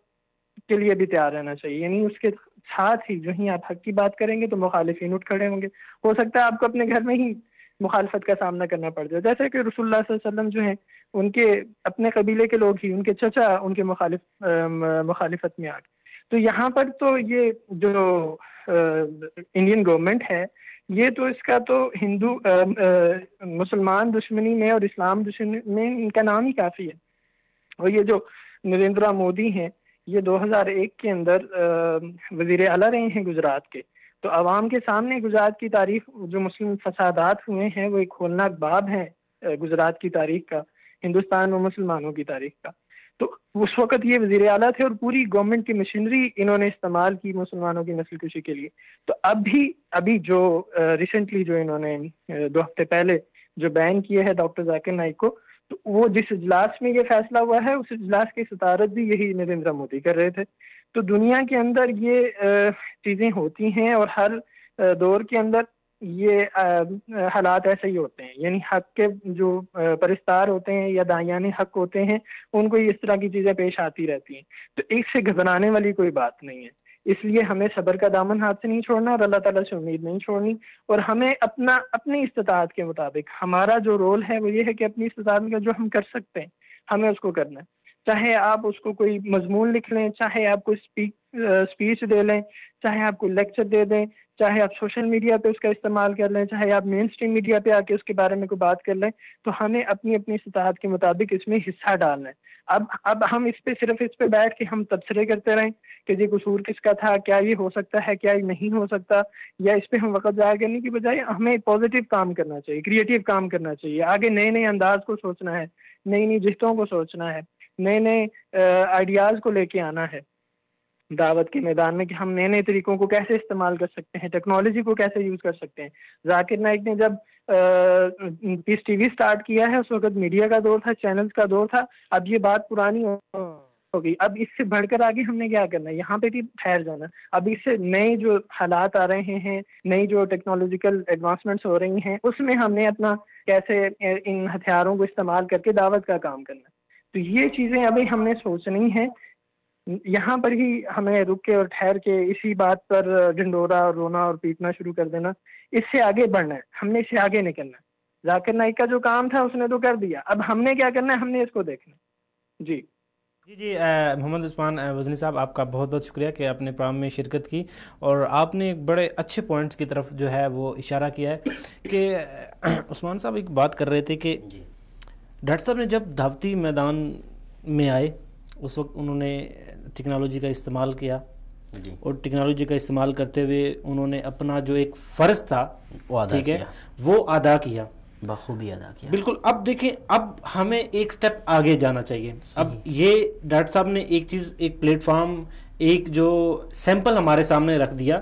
کے لیے بھی تیار رہنا چاہیے. یعنی اس کے ساتھ ہی جو ہی آپ حق کی بات کریں گے تو مخالفین اٹھ کھڑے ہوں گے. ہو سکتا ہے آپ کو اپنے گھر میں ہی مخالفت کا سامنا کرنا پڑ جائے، جیسے کہ رسول اللہ صلی اللہ علیہ وسلم جو ہیں ان کے اپنے قبیلے کے لوگ ہی، ان کے چچا ان کے مخالفت میں آ گئے. تو یہاں پر تو یہ جو انڈین گورنمنٹ ہے، یہ تو اس کا تو ہندو مسلمان دشمنی میں اور اسلام دشمنی میں ان کا نام ہی کافی ہے. اور یہ جو نریندرا مودی ہیں، یہ 2001 کے اندر وزیر اعلیٰ رہے ہیں گجرات کے. تو عوام کے سامنے گجرات کی تاریخ، جو مسلم فسادات ہوئے ہیں، وہ ایک کھولناک باب ہے گجرات کی تاریخ کا، ہندوستان و مسلمانوں کی تاریخ کا. تو اس وقت یہ وزیر اعلیٰ تھے اور پوری گورنمنٹ کی مشینری انہوں نے استعمال کی مسلمانوں کی نسل کشی کے لیے. تو ابھی جو ریسنٹلی جو انہوں نے 2 ہفتے پہلے جو بین کیا ہے ڈاکٹر ذاکر نائک کو، تو وہ جس اجلاس میں یہ فیصلہ ہوا ہے اس اجلاس کی صدارت بھی یہی نریندر مودی کر رہے تھے. تو دنیا کے اندر یہ چیزیں ہوتی ہیں، اور ہر دور کے اندر یہ حالات ایسے ہی ہوتے ہیں. یعنی حق کے جو پرستار ہوتے ہیں یا داعیان حق ہوتے ہیں، ان کو اس طرح کی چیزیں پیش آتی رہتی ہیں. تو ایک سے گھبرانے والی کوئی بات نہیں ہے. اس لیے ہمیں صبر کا دامن ہاتھ سے نہیں چھوڑنا، اور اللہ تعالیٰ سے امید نہیں چھوڑنی. اور ہمیں اپنی استطاعت کے مطابق ہمارا جو رول ہے وہ یہ ہے کہ اپنی استطاعت میں جو ہم کر سکتے ہیں ہمیں اس کو کرنا ہے. چاہے آپ اس کو کوئی مضمون لکھ لیں، چاہے آپ کو اسپیچ دے لیں، چاہے آپ کو لیکچر دے دیں، چاہے آپ سوشل میڈیا پہ اس کا استعمال کر لیں، چاہے آپ مین اسٹریم میڈیا پہ آ کے اس کے بارے میں کوئی بات کر لیں، تو ہمیں اپنی استطاعت کے مطابق اس میں حصہ ڈالنا ہے. اب ہم صرف اس پہ بیٹھ کے ہم تبصرے کرتے رہیں کہ یہ قصور کس کا تھا، کیا یہ ہو سکتا ہے، کیا یہ نہیں ہو سکتا، یا اس پہ ہم وقت ضائع کرنے کی بجائے ہمیں پازیٹیو کام کرنا چاہیے، کریٹیو کام کرنا چاہیے. آگے نئے انداز کو سوچنا ہے، نئی جہتوں کو سوچنا ہے، نئے آئیڈیاز کو لے کے آنا ہے دعوت کے میدان میں، کہ ہم نئے طریقوں کو کیسے استعمال کر سکتے ہیں، ٹیکنالوجی کو کیسے یوز کر سکتے ہیں. ذاکر نائک نے جب پیس ٹی وی سٹارٹ کیا ہے اس وقت میڈیا کا دور تھا، چینلز کا دور تھا. اب یہ بات پرانی ہو گئی. اب اس سے بڑھ کر آگے ہم نے کیا کرنا ہے، یہاں پہ بھی ٹھہر جانا. اب اس سے نئے جو حالات آ رہے ہیں، نئی جو ٹیکنالوجیکل ایڈوانسمنٹس ہو رہی ہیں، اس میں ہم نے اپنا کیسے ان ہتھیاروں کو استعمال کر کے دعوت کا کام کرنا. تو یہ چیزیں ابھی ہم نے سوچنی ہیں. یہاں پر ہی ہمیں رک کے اور ٹھہر کے اسی بات پر ڈنڈورا اور رونا اور پیٹنا شروع کر دینا، اس سے آگے بڑھنا ہے. ہم نے اس سے آگے نکلنا ہے. ذاکر نائک کا جو کام تھا اس نے تو کر دیا، اب ہم نے کیا کرنا ہے، ہم نے اس کو دیکھنا. جی محمد عثمان وزنی صاحب، آپ کا بہت بہت شکریہ کہ آپ نے پروگرام میں شرکت کی، اور آپ نے ایک بڑے اچھے پوائنٹس کی طرف جو ہے وہ اشارہ کیا ہے. کہ عثمان صاحب ایک بات کر رہے تھے کہ ڈاکٹر صاحب نے جب دعوتی میدان میں آئے اس وقت انہوں نے ٹیکنالوجی کا استعمال کیا، اور ٹیکنالوجی کا استعمال کرتے ہوئے انہوں نے اپنا جو ایک فرض تھا ٹھیک ہے وہ ادا کیا، بخوبی ادا کیا. بالکل. اب دیکھیں، اب ہمیں ایک سٹیپ آگے جانا چاہیے. اب یہ ڈاکٹر صاحب نے ایک چیز، ایک پلیٹ فارم، ایک جو سیمپل ہمارے سامنے رکھ دیا،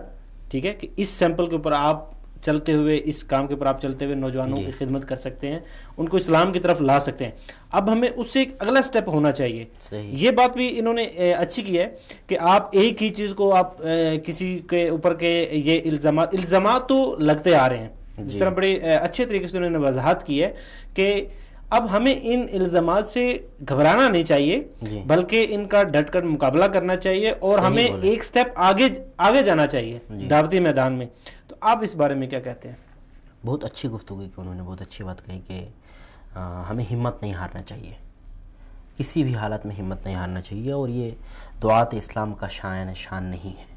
ٹھیک ہے، کہ اس سیمپل کے اوپر آپ چلتے ہوئے اس کام کے اوپر آپ چلتے ہوئے نوجوانوں کی خدمت کر سکتے ہیں, ان کو اسلام کی طرف لا سکتے ہیں. اب ہمیں اس سے ایک اگلا سٹیپ ہونا چاہیے. یہ بات بھی انہوں نے اچھی کی ہے کہ آپ ایک ہی چیز کو آپ کسی کے اوپر کے یہ الزامات تو لگتے آ رہے ہیں, جس طرح بڑے اچھے طریقے سے انہوں نے وضاحت کی ہے کہ اب ہمیں ان الزامات سے گھبرانا نہیں چاہیے, بلکہ ان کا ڈٹ کر مقابلہ کرنا چاہیے اور ہمیں ایک سٹیپ آگے جانا چاہیے دعوتی میدان میں. تو آپ اس بارے میں کیا کہتے ہیں؟ بہت اچھی گفتگو کی انہوں نے, بہت اچھی بات کہی کہ ہمیں ہمت نہیں ہارنا چاہیے, کسی بھی حالت میں ہمت نہیں ہارنا چاہیے, اور یہ دعات اسلام کا شان نہیں ہے,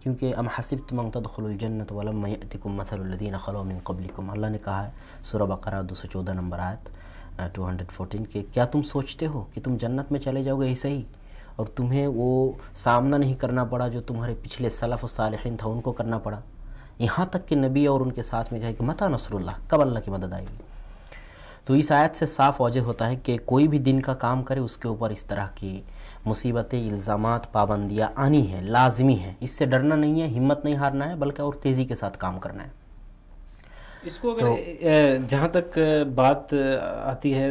کیونکہ ام حسبتم ان تدخلوا الجنۃ ولما یأتکم مثل الذین خلوا من قبلکم, اللہ نے کہا ہے سورہ بقرہ 214 نمبر آیت 214 کہ کیا تم سوچتے ہو کہ تم جنت میں چلے جاؤ گے ایسے ہی, اور تمہیں وہ سامنا نہیں کرنا پڑا جو تمہارے پچھلے سلف و صالحین تھا ان کو کرنا پڑا, یہاں تک کہ نبی اور ان کے ساتھ میں کہا کہ متی نصر اللہ, کب اللہ کی مدد آئے گی. تو اس آیت سے صاف واضح ہوتا ہے کہ کوئی بھی دن کا کام کرے اس کے اوپر اس طرح کی مصیبتیں, الزامات, پابندیاں آنی ہیں, لازمی ہیں. اس سے ڈرنا نہیں ہے, ہمت نہیں ہارنا ہے, بلکہ اور تیزی کے ساتھ کام کرنا ہے. اس کو اگر جہاں تک بات آتی ہے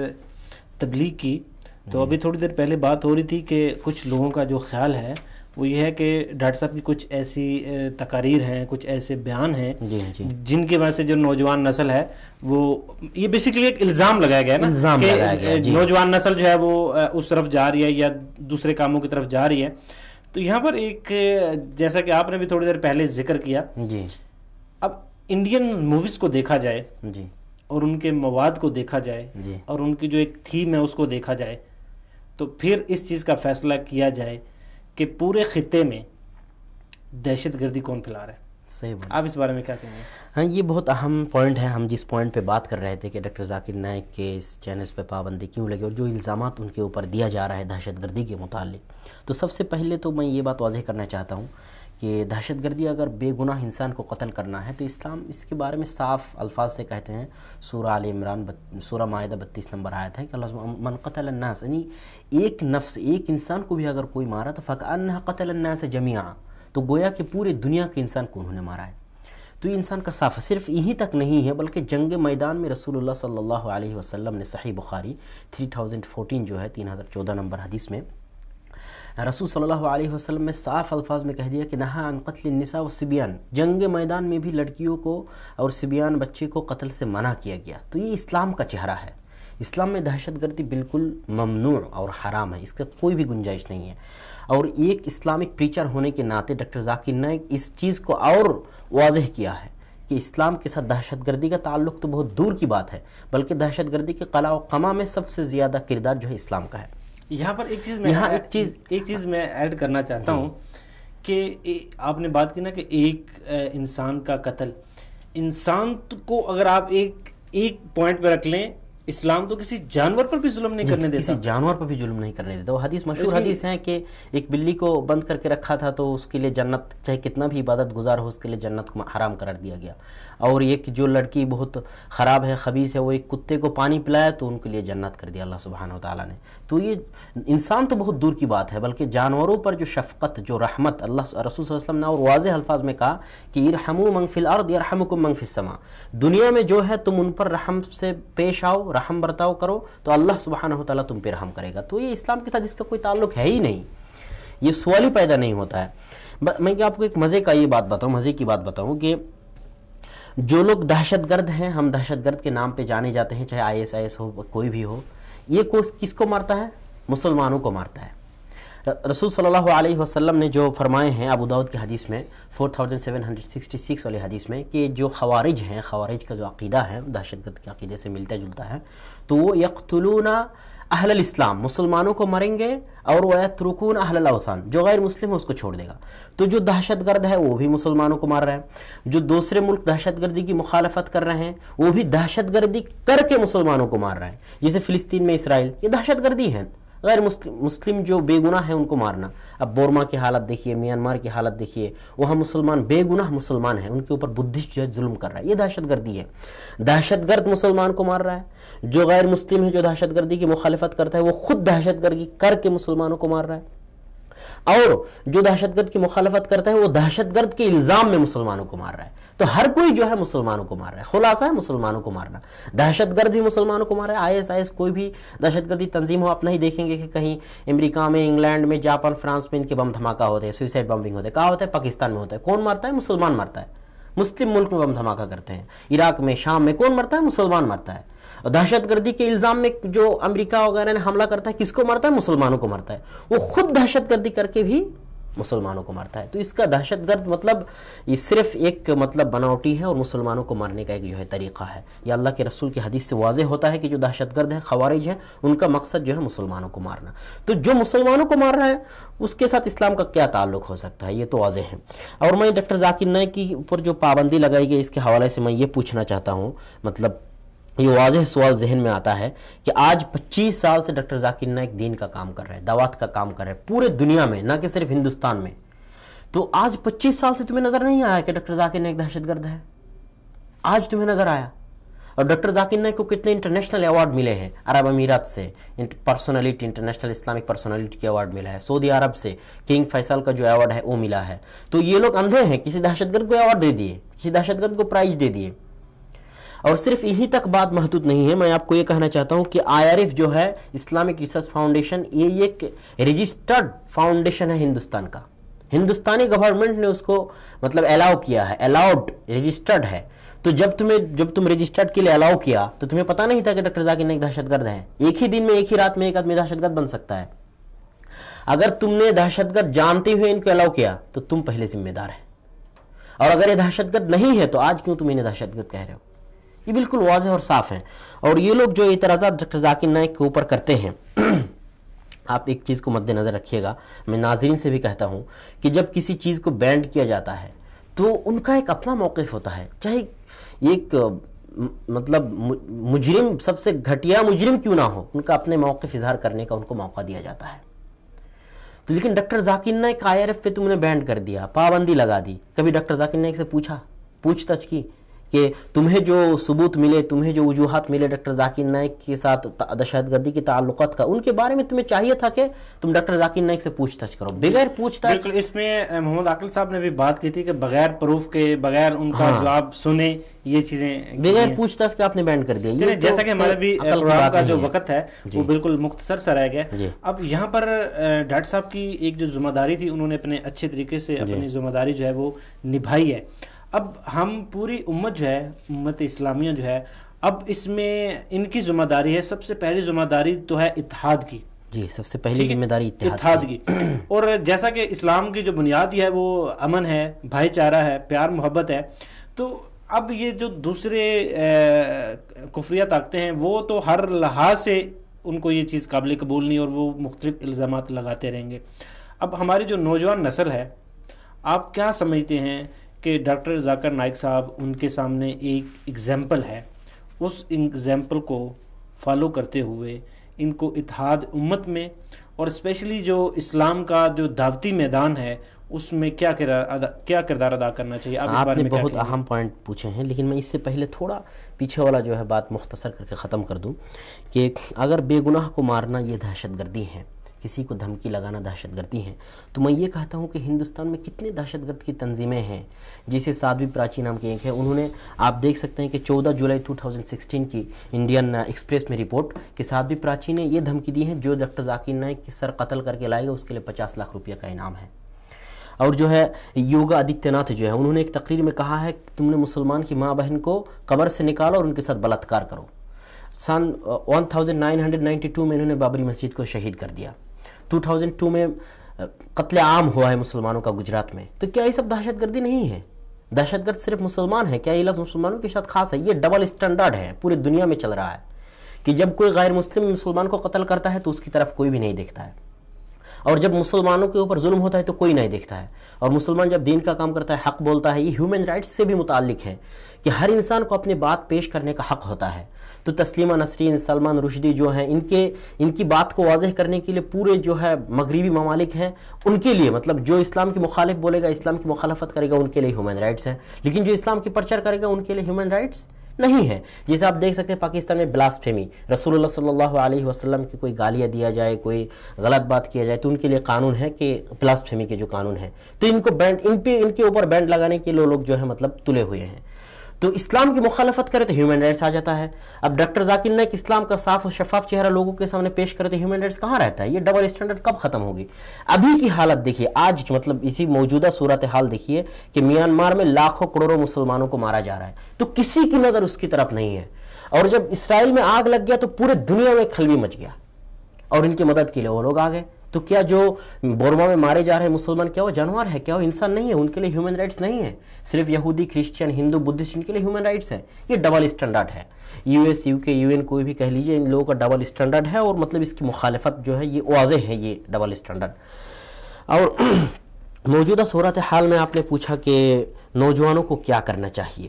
تبلیغ کی, تو ابھی تھوڑی دیر پہلے بات ہو رہی تھی کہ کچھ لوگوں کا جو خیال ہے وہ یہ ہے کہ ڈاکٹر صاحب کی کچھ ایسی تقاریر ہیں, کچھ ایسے بیان ہیں جن کی وجہ سے جو نوجوان نسل ہے وہ, یہ بیسیکلی ایک الزام لگایا گیا نا کہ نوجوان نسل جو ہے وہ اس طرف جا رہی ہے یا دوسرے کاموں کی طرف جا رہی ہے. تو یہاں پر ایک, جیسا کہ آپ نے بھی تھوڑی دیر پہلے ذکر کیا, اب انڈین موویز کو دیکھا جائے اور ان کے مواد کو دیکھا جائے اور ان کی جو ایک تھیم ہے اس کو دیکھا جائے, تو پھر اس چیز کا فیصلہ کیا جائے کہ پورے خطے میں دہشت گردی کون پھیلا رہا ہے. صحیح بات. آپ اس بارے میں کیا کہیں گے؟ ہاں, یہ بہت اہم پوائنٹ ہے. ہم جس پوائنٹ پہ بات کر رہے تھے کہ ڈاکٹر ذاکر نائک کے اس چینلز پہ پابندی کیوں لگی اور جو الزامات ان کے اوپر دیا جا رہا ہے دہشت گردی کے متعلق, تو سب سے پہلے تو میں یہ بات واضح کرنا چاہتا ہوں کہ دہشت گردی اگر بے گناہ انسان کو قتل کرنا ہے تو اسلام اس کے بارے میں صاف الفاظ سے کہتے ہیں. سورہ آل عمران سورہ مائدہ 32 نمبر آیت ہے کہ اللہ من قتل الناس, یعنی ایک نفس, ایک انسان کو بھی اگر کوئی مارا تو فکأنہ قتل الناس جمیعا, تو گویا کہ پورے دنیا کے انسان کو انہوں نے مارا ہے. تو یہ انسان کا صاف, صرف یہی تک نہیں ہے بلکہ جنگ میدان میں رسول اللہ صلی اللہ علیہ وسلم نے صحیح بخاری 3014 جو ہے 3014 نمبر حدیث میں رسول صلی اللہ علیہ وسلم نے صاف الفاظ میں کہہ دیا کہ نہا عن قتل النساء والصبیان, جنگ میدان میں بھی لڑکیوں کو اور صبیان بچے کو قتل سے منع کیا گیا. تو یہ اسلام کا چہرہ ہے. اسلام میں دہشت گردی بالکل ممنوع اور حرام ہے, اس کا کوئی بھی گنجائش نہیں ہے. اور ایک اسلامک پریچر ہونے کے ناطے ڈاکٹر ذاکر نائک اس چیز کو اور واضح کیا ہے کہ اسلام کے ساتھ دہشت گردی کا تعلق تو بہت دور کی بات ہے, بلکہ دہشت گردی کے قلع و قمع میں سب سے زیادہ کردار جو ہے اسلام کا ہے. یہاں پر ایک چیز میں ایڈ کرنا چاہتا ہوں کہ آپ نے بات کی نا کہ ایک انسان کا قتل, انسان کو اگر آپ ایک پوائنٹ پہ رکھ لیں, اسلام تو کسی جانور پر بھی ظلم نہیں کرنے دیتا, کسی جانور پر بھی ظلم نہیں کرنے دیتا. وہ حدیث مشہور حدیث ہے کہ ایک بلی کو بند کر کے رکھا تھا تو اس کے لیے جنت, چاہے کتنا بھی عبادت گزار ہو, اس کے لیے جنت کو حرام قرار دیا گیا. اور ایک جو لڑکی بہت خراب ہے, خبیث ہے, وہ ایک کتے کو پانی پلایا تو ان کے لیے جنت کر دیا اللہ سبحانہ و تعالیٰ نے. تو یہ انسان تو بہت دور کی بات ہے, بلکہ جانوروں پر جو شفقت, جو رحمت, اللہ رسول صلی اللہ علیہ وسلم نے اور واضح الفاظ میں کہا کہ ارحموا من فی الارض یرحمکم من فی السماء, دنیا میں جو ہے تم ان پر رحم سے پیش آؤ, رحم برتاؤ کرو تو اللہ سبحانہ و تعالیٰ تم پہ رحم کرے گا. تو یہ اسلام کے ساتھ اس کا کوئی تعلق ہے ہی نہیں, یہ سوال ہی پیدا نہیں ہوتا ہے. میں آپ کو ایک مزے کا یہ بات بتاؤں, مزے کی بات بتاؤں کہ جو لوگ دہشت گرد ہیں, ہم دہشت گرد کے نام پہ جانے جاتے ہیں, چاہے ISIS ہو, کوئی بھی ہو, یہ کس کو مارتا ہے؟ مسلمانوں کو مارتا ہے. رسول صلی اللہ علیہ وسلم نے جو فرمائے ہیں ابو داؤد کی حدیث میں 4766 والی حدیث میں کہ جو خوارج ہیں, خوارج کا جو عقیدہ ہے دہشت گرد کے عقیدے سے ملتا جلتا ہے, تو وہ یقتلون اہل الاسلام, مسلمانوں کو مریں گے, اور ویترکون اہل الاوثان, جو غیر مسلم ہے اس کو چھوڑ دے گا. تو جو دہشت گرد ہے وہ بھی مسلمانوں کو مار رہے ہیں, جو دوسرے ملک دہشت گردی کی مخالفت کر رہے ہیں وہ بھی دہشت گردی کر کے مسلمانوں کو مار رہے ہیں. جیسے فلسطین میں اسرائیل, یہ دہشت گردی ہے. غیر مسلم جو بے گناہ ہیں ان کو مارنا. اب بورما کی حالت دیکھیے, میانمار کی حالت دیکھیے, وہاں مسلمان بے گناہ مسلمان ہیں, ان کے اوپر بدھسٹ جو ظلم کر رہا ہے, یہ دہشت گردی ہے. دہشت گرد مسلمان کو مار رہا ہے, جو غیر مسلم ہے جو دہشت گردی کی مخالفت کرتا ہے وہ خود دہشت گردی کر کے مسلمانوں کو مار رہا ہے, اور جو دہشت گرد کی مخالفت کرتا ہے وہ دہشت گرد کے الزام میں مسلمانوں کو مار رہا ہے. تو ہر کوئی جو ہے مسلمانوں کو مار رہا ہے. خلاصہ ہے مسلمانوں کو مارنا. دہشت گرد بھی مسلمانوں کو مار رہا ہے. IS کوئی بھی دہشت گردی تنظیم ہو, آپ نہیں دیکھیں گے کہ کہیں امریکہ میں, انگلینڈ میں, جاپان, فرانس میں ان کے بم دھماکہ ہوتے ہیں, سوئسائڈ بمبنگ ہوتے ہیں. کہاں ہوتا ہے؟ پاکستان میں ہوتا ہے. کون مارتا ہے؟ مسلمان مارتا ہے. مسلم ملک میں بم دھماکہ کرتے ہیں. عراق میں, شام میں کون مرتا ہے؟ مسلمان مرتا ہے. اور دہشت گردی کے الزام میں جو امریکہ وغیرہ نے حملہ کرتا ہے, کس کو مرتا ہے؟ مسلمانوں کو مرتا ہے. وہ خود دہشت گردی کر کے بھی مسلمانوں کو مارتا ہے. تو اس کا دہشت گرد مطلب یہ صرف ایک مطلب بناوٹی ہے اور مسلمانوں کو مارنے کا ایک جو ہے طریقہ ہے. یہ اللہ کے رسول کی حدیث سے واضح ہوتا ہے کہ جو دہشت گرد ہیں, خوارج ہیں, ان کا مقصد جو ہے مسلمانوں کو مارنا. تو جو مسلمانوں کو مار رہا ہے اس کے ساتھ اسلام کا کیا تعلق ہو سکتا ہے؟ یہ تو واضح ہے. اور میں ڈاکٹر ذاکر نائک کی اوپر جو پابندی لگائی گئی اس کے حوالے سے میں یہ پوچھنا چاہتا ہوں, مطلب یہ واضح سوال ذہن میں آتا ہے کہ آج 25 سال سے ڈاکٹر ذاکر نائک دین کا کام کر رہے ہیں, دعوت کا کام کر رہے ہیں پورے دنیا میں, نہ کہ صرف ہندوستان میں. تو آج 25 سال سے تمہیں نظر نہیں آیا کہ ڈاکٹر ذاکر نائک دہشت گرد ہے؟ آج تمہیں نظر آیا. اور ڈاکٹر ذاکر نائک کو کتنے انٹرنیشنل ایوارڈ ملے ہیں عرب امارات سے, پرسنالٹی, انٹرنیشنل اسلامک پرسنالٹی کی ایوارڈ ملا ہے. سعودی عرب سے کنگ فیصل کا جو ایوارڈ ہے وہ ملا ہے. تو یہ لوگ اندھے ہیں, کسی دہشت گرد کو ایوارڈ دے دیے, کسی دہشت گرد کو پرائز دے دیے. اور صرف یہی تک بات محدود نہیں ہے. میں آپ کو یہ کہنا چاہتا ہوں کہ IRF جو ہے, اسلامک ریسرچ فاؤنڈیشن, یہ ایک رجسٹرڈ فاؤنڈیشن ہے ہندوستان کا. ہندوستانی گورنمنٹ نے اس کو مطلب الاؤ کیا ہے, الاؤڈ, رجسٹرڈ ہے. تو جب تم رجسٹرڈ کے لیے الاؤ کیا تو تمہیں پتہ نہیں تھا کہ ڈاکٹر ذاکر نائک دہشت گرد ہے. ایک ہی دن میں, ایک ہی رات میں ایک آدمی دہشت گرد بن سکتا ہے. اگر تم نے دہشت گرد جانتے ہوئے ان کو الاؤ کیا تو تم پہلے ذمہ دار ہیں. اور اگر یہ دہشت گرد نہیں ہے تو آج کیوں تم انہیں دہشت گرد کہہ رہے ہو؟ یہ بالکل واضح اور صاف ہیں. اور یہ لوگ جو اعتراضات ڈاکٹر ذاکر نائک کے اوپر کرتے ہیں, آپ ایک چیز کو مد نظر رکھیے گا, میں ناظرین سے بھی کہتا ہوں کہ جب کسی چیز کو بینڈ کیا جاتا ہے تو ان کا ایک اپنا موقف ہوتا ہے, چاہے ایک مطلب مجرم, سب سے گھٹیا مجرم کیوں نہ ہو, ان کا اپنے موقف اظہار کرنے کا ان کو موقع دیا جاتا ہے. تو لیکن ڈاکٹر ذاکر نائک IRF پہ تم نے بینڈ کر دیا, پابندی لگا دی. کبھی ڈاکٹر ذاکر نائک سے پوچھ تچھ کی کہ تمہیں جو ثبوت ملے, تمہیں جو وجوہات ملے ڈاکٹر ذاکر نائک کے ساتھ دہشت گردی کے تعلقات کا, ان کے بارے میں تمہیں چاہیے تھا کہ تم ڈاکٹر ذاکر نائک سے پوچھ تچھ کرو, بغیر پوچھ تچھ. بالکل, اس میں محمد عاقل صاحب نے بھی بات کی تھی کہ بغیر پروف کے, بغیر ان کا جواب سنے, یہ چیزیں بغیر پوچھ تچھ کے آپ نے بینڈ کر دیا. جیسا کہ ہمارا بھی پروگرام کا جو وقت ہے وہ بالکل مختصر سا رہ گیا. اب یہاں پر ڈاکٹر صاحب کی ایک جو ذمہ داری تھی, انہوں نے اپنے اچھے طریقے سے اپنی ذمہ داری جو ہے وہ نبھائی ہے. اب ہم پوری امت جو ہے, امت اسلامیہ جو ہے, اب اس میں ان کی ذمہ داری ہے, سب سے پہلی ذمہ داری تو ہے اتحاد کی. جی, سب سے پہلی ذمہ داری اتحاد کی. اور جیسا کہ اسلام کی جو بنیاد ہے وہ امن ہے, بھائی چارہ ہے, پیار محبت ہے. تو اب یہ جو دوسرے کفریہ طاقتیں ہیں وہ تو ہر لحاظ سے ان کو یہ چیز قابل قبول نہیں, اور وہ مختلف الزامات لگاتے رہیں گے. اب ہماری جو نوجوان نسل ہے, آپ کیا سمجھتے ہیں کہ ڈاکٹر ذاکر نائک صاحب ان کے سامنے ایک ایگزامپل ہے, اس ایگزامپل کو فالو کرتے ہوئے ان کو اتحاد امت میں اور اسپیشلی جو اسلام کا جو دعوتی میدان ہے اس میں کیا کردار ادا کرنا چاہیے؟ آپ نے بہت اہم پوائنٹ پوچھے ہیں, لیکن میں اس سے پہلے تھوڑا پیچھے والا جو ہے بات مختصر کر کے ختم کر دوں کہ اگر بے گناہ کو مارنا یہ دہشت گردی ہے, کسی کو دھمکی لگانا دہشت گردی ہے, تو میں یہ کہتا ہوں کہ ہندوستان میں کتنے دہشت گرد کی تنظیمیں ہیں, جیسے سادھوی پراچی نام کی ایک ہے. انہوں نے, آپ دیکھ سکتے ہیں کہ 14 جولائی 2016 کی انڈین ایکسپریس میں رپورٹ کہ سادھوی پراچی نے یہ دھمکی دی ہے جو ڈاکٹر ذاکر نائک کی سر قتل کر کے لائے گا اس کے لیے 50 لاکھ روپیہ کا انعام ہے. اور جو ہے یوگا آدتیہ ناتھ جو ہے, انہوں نے ایک تقریر میں کہا ہے کہ تم نے مسلمان کی ماں بہن کو قبر سے نکالو اور ان کے ساتھ بلاత్కాر کرو. سن 1992 میں انہوں نے بابری مسجد کو شہید کر دیا. 2002 میں قتل عام ہوا ہے مسلمانوں کا گجرات میں. تو کیا یہ سب دہشت گردی نہیں ہے؟ دہشت گرد صرف مسلمان ہے کیا؟ یہ لفظ مسلمانوں کے ساتھ خاص ہے؟ یہ ڈبل اسٹینڈرڈ ہے, پوری دنیا میں چل رہا ہے کہ جب کوئی غیر مسلم مسلمان کو قتل کرتا ہے تو اس کی طرف کوئی بھی نہیں دیکھتا ہے, اور جب مسلمانوں کے اوپر ظلم ہوتا ہے تو کوئی نہیں دیکھتا ہے. اور مسلمان جب دین کا کام کرتا ہے, حق بولتا ہے, یہ ہیومن رائٹس سے بھی متعلق ہے کہ ہر انسان کو اپنی بات پیش کرنے کا حق ہوتا ہے. تو تسلیمہ نسرین, سلمان رشدی جو ہیں, ان کی بات کو واضح کرنے کے لیے پورے جو ہے مغربی ممالک ہیں, ان کے لیے مطلب جو اسلام کی مخالف بولے گا, اسلام کی مخالفت کرے گا, ان کے لیے ہیومن رائٹس ہیں, لیکن جو اسلام کی پرچر کرے گا ان کے لیے ہیومن رائٹس نہیں ہے. جیسے آپ دیکھ سکتے ہیں پاکستان میں بلاسفیمی, رسول اللہ صلی اللہ علیہ وسلم کی کوئی گالیاں دیا جائے, کوئی غلط بات کیا جائے تو ان کے لیے قانون ہے کہ بلاسفیمی کے جو قانون ہے, تو ان کو بینڈ, ان کے اوپر بینڈ لگانے کے لیے لوگ جو ہے مطلب تلے ہوئے ہیں. تو اسلام کی مخالفت کرے تو ہیومن رائٹس آ جاتا ہے. اب ڈاکٹر ذاکر نائک اسلام کا صاف و شفاف چہرہ لوگوں کے سامنے پیش کرے تو ہیومن رائٹس کہاں رہتا ہے؟ یہ ڈبل اسٹینڈرڈ کب ختم ہوگی؟ ابھی کی حالت دیکھیے, آج مطلب اسی موجودہ صورتحال دیکھیے کہ میانمار میں لاکھوں کروڑوں مسلمانوں کو مارا جا رہا ہے, تو کسی کی نظر اس کی طرف نہیں ہے. اور جب اسرائیل میں آگ لگ گیا تو پورے دنیا میں کھلبی مچ گیا, اور ان کی مدد کے لیے وہ لوگ آ گئے. تو کیا جو بورما میں مارے جا رہے ہیں مسلمان, کیا وہ جانور ہے؟ کیا وہ انسان نہیں ہے؟ ان کے لیے ہیومن رائٹس نہیں ہے. صرف یہودی, کرسچن, ہندو, بدھسٹ, ان کے لیے ہیومن رائٹس ہے. یہ ڈبل اسٹینڈرڈ ہے. یو ایس, یو کے, یو این, کوئی بھی کہہ لیجئے, ان لوگوں کا ڈبل اسٹینڈرڈ ہے, اور مطلب اس کی مخالفت جو ہے یہ واضح ہے, یہ ڈبل اسٹینڈرڈ. اور موجودہ صورتحال میں آپ نے پوچھا کہ نوجوانوں کو کیا کرنا چاہیے,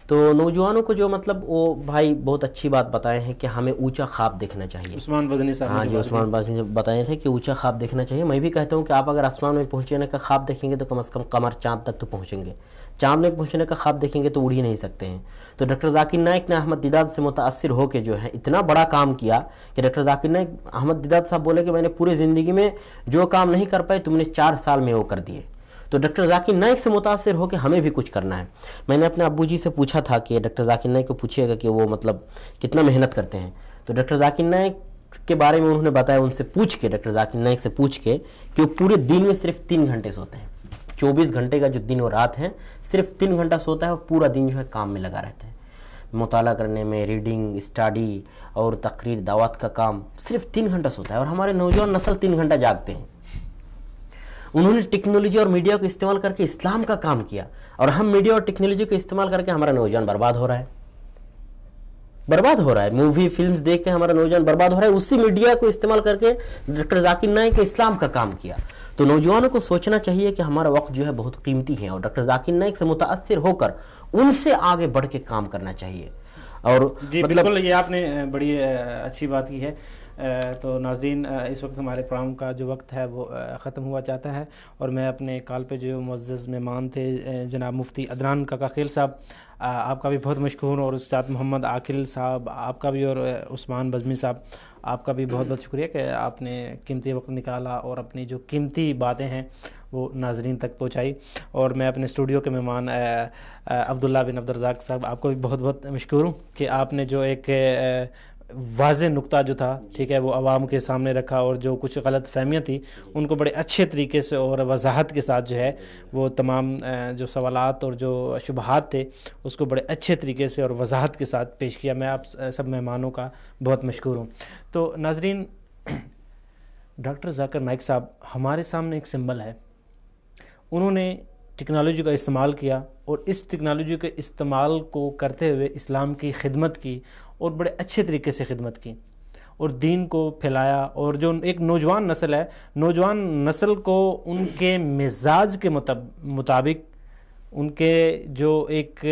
تو نوجوانوں کو جو مطلب وہ بھائی بہت اچھی بات بتائے ہیں کہ ہمیں اونچا خواب دیکھنا چاہیے. عثمان بزنی صاحب, ہاں جی, عثمان بزنی بتائے تھے کہ اونچا خواب دیکھنا چاہیے. میں بھی کہتا ہوں کہ آپ اگر آسمان میں پہنچنے کا خواب دیکھیں گے تو کم از کم قمر چاند تک تو پہنچیں گے. چاند میں پہنچنے کا خواب دیکھیں گے تو اڑ ہی نہیں سکتے ہیں. تو ڈاکٹر ذاکر نائک نے احمد دیداد سے متاثر ہو کے جو ہے اتنا بڑا کام کیا کہ ڈاکٹر ذاکر نائک, احمد دیداد صاحب بولے کہ میں نے پوری زندگی میں جو کام نہیں کر پائے تم نے 4 سال میں وہ کر دیے. تو ڈاکٹر ذاکر نائک سے متاثر ہو کے ہمیں بھی کچھ کرنا ہے. میں نے اپنے ابو جی سے پوچھا تھا کہ ڈاکٹر ذاکر نائک کو پوچھیے گا کہ وہ مطلب کتنا محنت کرتے ہیں. تو ڈاکٹر ذاکر نائک کے بارے میں انہوں نے بتایا, ان سے پوچھ کے, ڈاکٹر ذاکر نائک سے پوچھ کے, کہ وہ پورے دن میں صرف 3 گھنٹے سوتے ہیں. 24 گھنٹے کا جو دن اور رات ہے صرف 3 گھنٹہ سوتا ہے, اور پورا دن جو ہے کام میں لگا رہتا ہے, مطالعہ کرنے میں, ریڈنگ, اسٹڈی اور تقریر دعوت کا کام. صرف 3 گھنٹہ سوتا ہے. اور ہمارے نوجوان نسل 3 گھنٹہ جاگتے ہیں. انہوں نے ٹیکنالوجی اور میڈیا کو استعمال کر کے اسلام کا کام کیا, اور ہم میڈیا اور ٹیکنالوجی کو استعمال کر کے ہمارا نوجوان برباد ہو رہا ہے. مووی فلمز دیکھ کے ہمارا نوجوان برباد ہو رہا ہے. اسی میڈیا کو استعمال کر کے ڈاکٹر ذاکر نائک اسلام کا کام کیا. تو نوجوانوں کو سوچنا چاہیے کہ ہمارا وقت جو ہے بہت قیمتی ہے, اور ڈاکٹر ذاکر نائک سے متاثر ہو کر ان سے آگے بڑھ کے کام کرنا چاہیے. اور جی بالکل, یہ آپ نے بڑی اچھی بات کی ہے. تو ناظرین, اس وقت ہمارے پروگرام کا جو وقت ہے وہ ختم ہوا چاہتا ہے, اور میں اپنے کال پہ جو معزز مہمان تھے جناب مفتی عدنان کاکا خیل صاحب, آپ کا بھی بہت مشکور, اور اس کے ساتھ محمد عاقل صاحب آپ کا بھی, اور عثمان بزمی صاحب آپ کا بھی بہت بہت شکریہ کہ آپ نے قیمتی وقت نکالا اور اپنی جو قیمتی باتیں ہیں وہ ناظرین تک پہنچائی. اور میں اپنے اسٹوڈیو کے مہمان عبداللہ بن عبدالرزاق صاحب, آپ کو بھی بہت بہت مشکور ہوں کہ آپ نے جو ایک واضح نقطہ جو تھا, ٹھیک ہے, وہ عوام کے سامنے رکھا, اور جو کچھ غلط فہمیاں تھیں ان کو بڑے اچھے طریقے سے اور وضاحت کے ساتھ جو ہے وہ تمام جو سوالات اور جو شبہات تھے اس کو بڑے اچھے طریقے سے اور وضاحت کے ساتھ پیش کیا. میں آپ سب مہمانوں کا بہت مشکور ہوں. تو ناظرین, ڈاکٹر ذاکر نائک صاحب ہمارے سامنے ایک سمبل ہے. انہوں نے ٹیکنالوجی کا استعمال کیا, اور اس ٹیکنالوجی کے استعمال کو کرتے ہوئے اسلام کی خدمت کی, اور بڑے اچھے طریقے سے خدمت کی, اور دین کو پھیلایا. اور جو ایک نوجوان نسل ہے, نوجوان نسل کو ان کے مزاج کے مطابق, ان کے جو ایک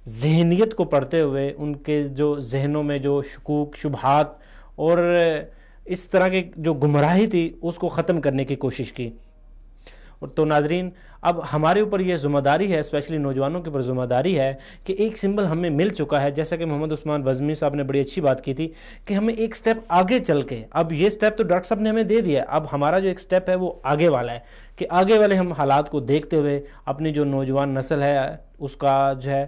ذہنیت کو پڑھتے ہوئے, ان کے جو ذہنوں میں جو شکوک, شبہات اور اس طرح کی جو گمراہی تھی اس کو ختم کرنے کی کوشش کی. تو ناظرین, اب ہمارے اوپر یہ ذمہ داری ہے, اسپیشلی نوجوانوں کے اوپر ذمہ داری ہے کہ ایک سمبل ہمیں مل چکا ہے, جیسا کہ محمد عثمان بزمی صاحب نے بڑی اچھی بات کی تھی کہ ہمیں ایک سٹیپ آگے چل کے, اب یہ سٹیپ تو ڈاکٹر صاحب نے ہمیں دے دیا ہے, اب ہمارا جو ایک سٹیپ ہے وہ آگے والا ہے کہ آگے والے ہم حالات کو دیکھتے ہوئے اپنی جو نوجوان نسل ہے اس کا جو ہے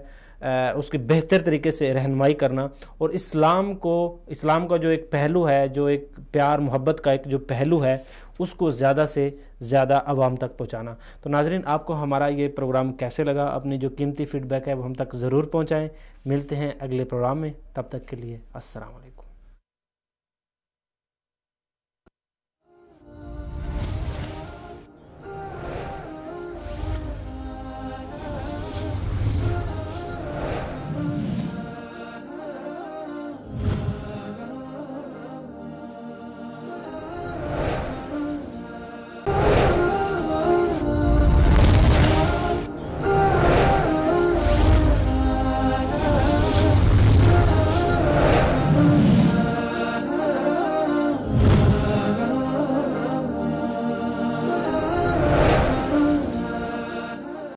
اس کی بہتر طریقے سے رہنمائی کرنا, اور اسلام کا جو ایک پہلو ہے, جو ایک پیار محبت کا ایک جو پہلو ہے, اس کو زیادہ سے زیادہ عوام تک پہنچانا. تو ناظرین, آپ کو ہمارا یہ پروگرام کیسے لگا؟ اپنی جو قیمتی فیڈ بیک ہے وہ ہم تک ضرور پہنچائیں. ملتے ہیں اگلے پروگرام میں, تب تک کے لیے السلام علیکم.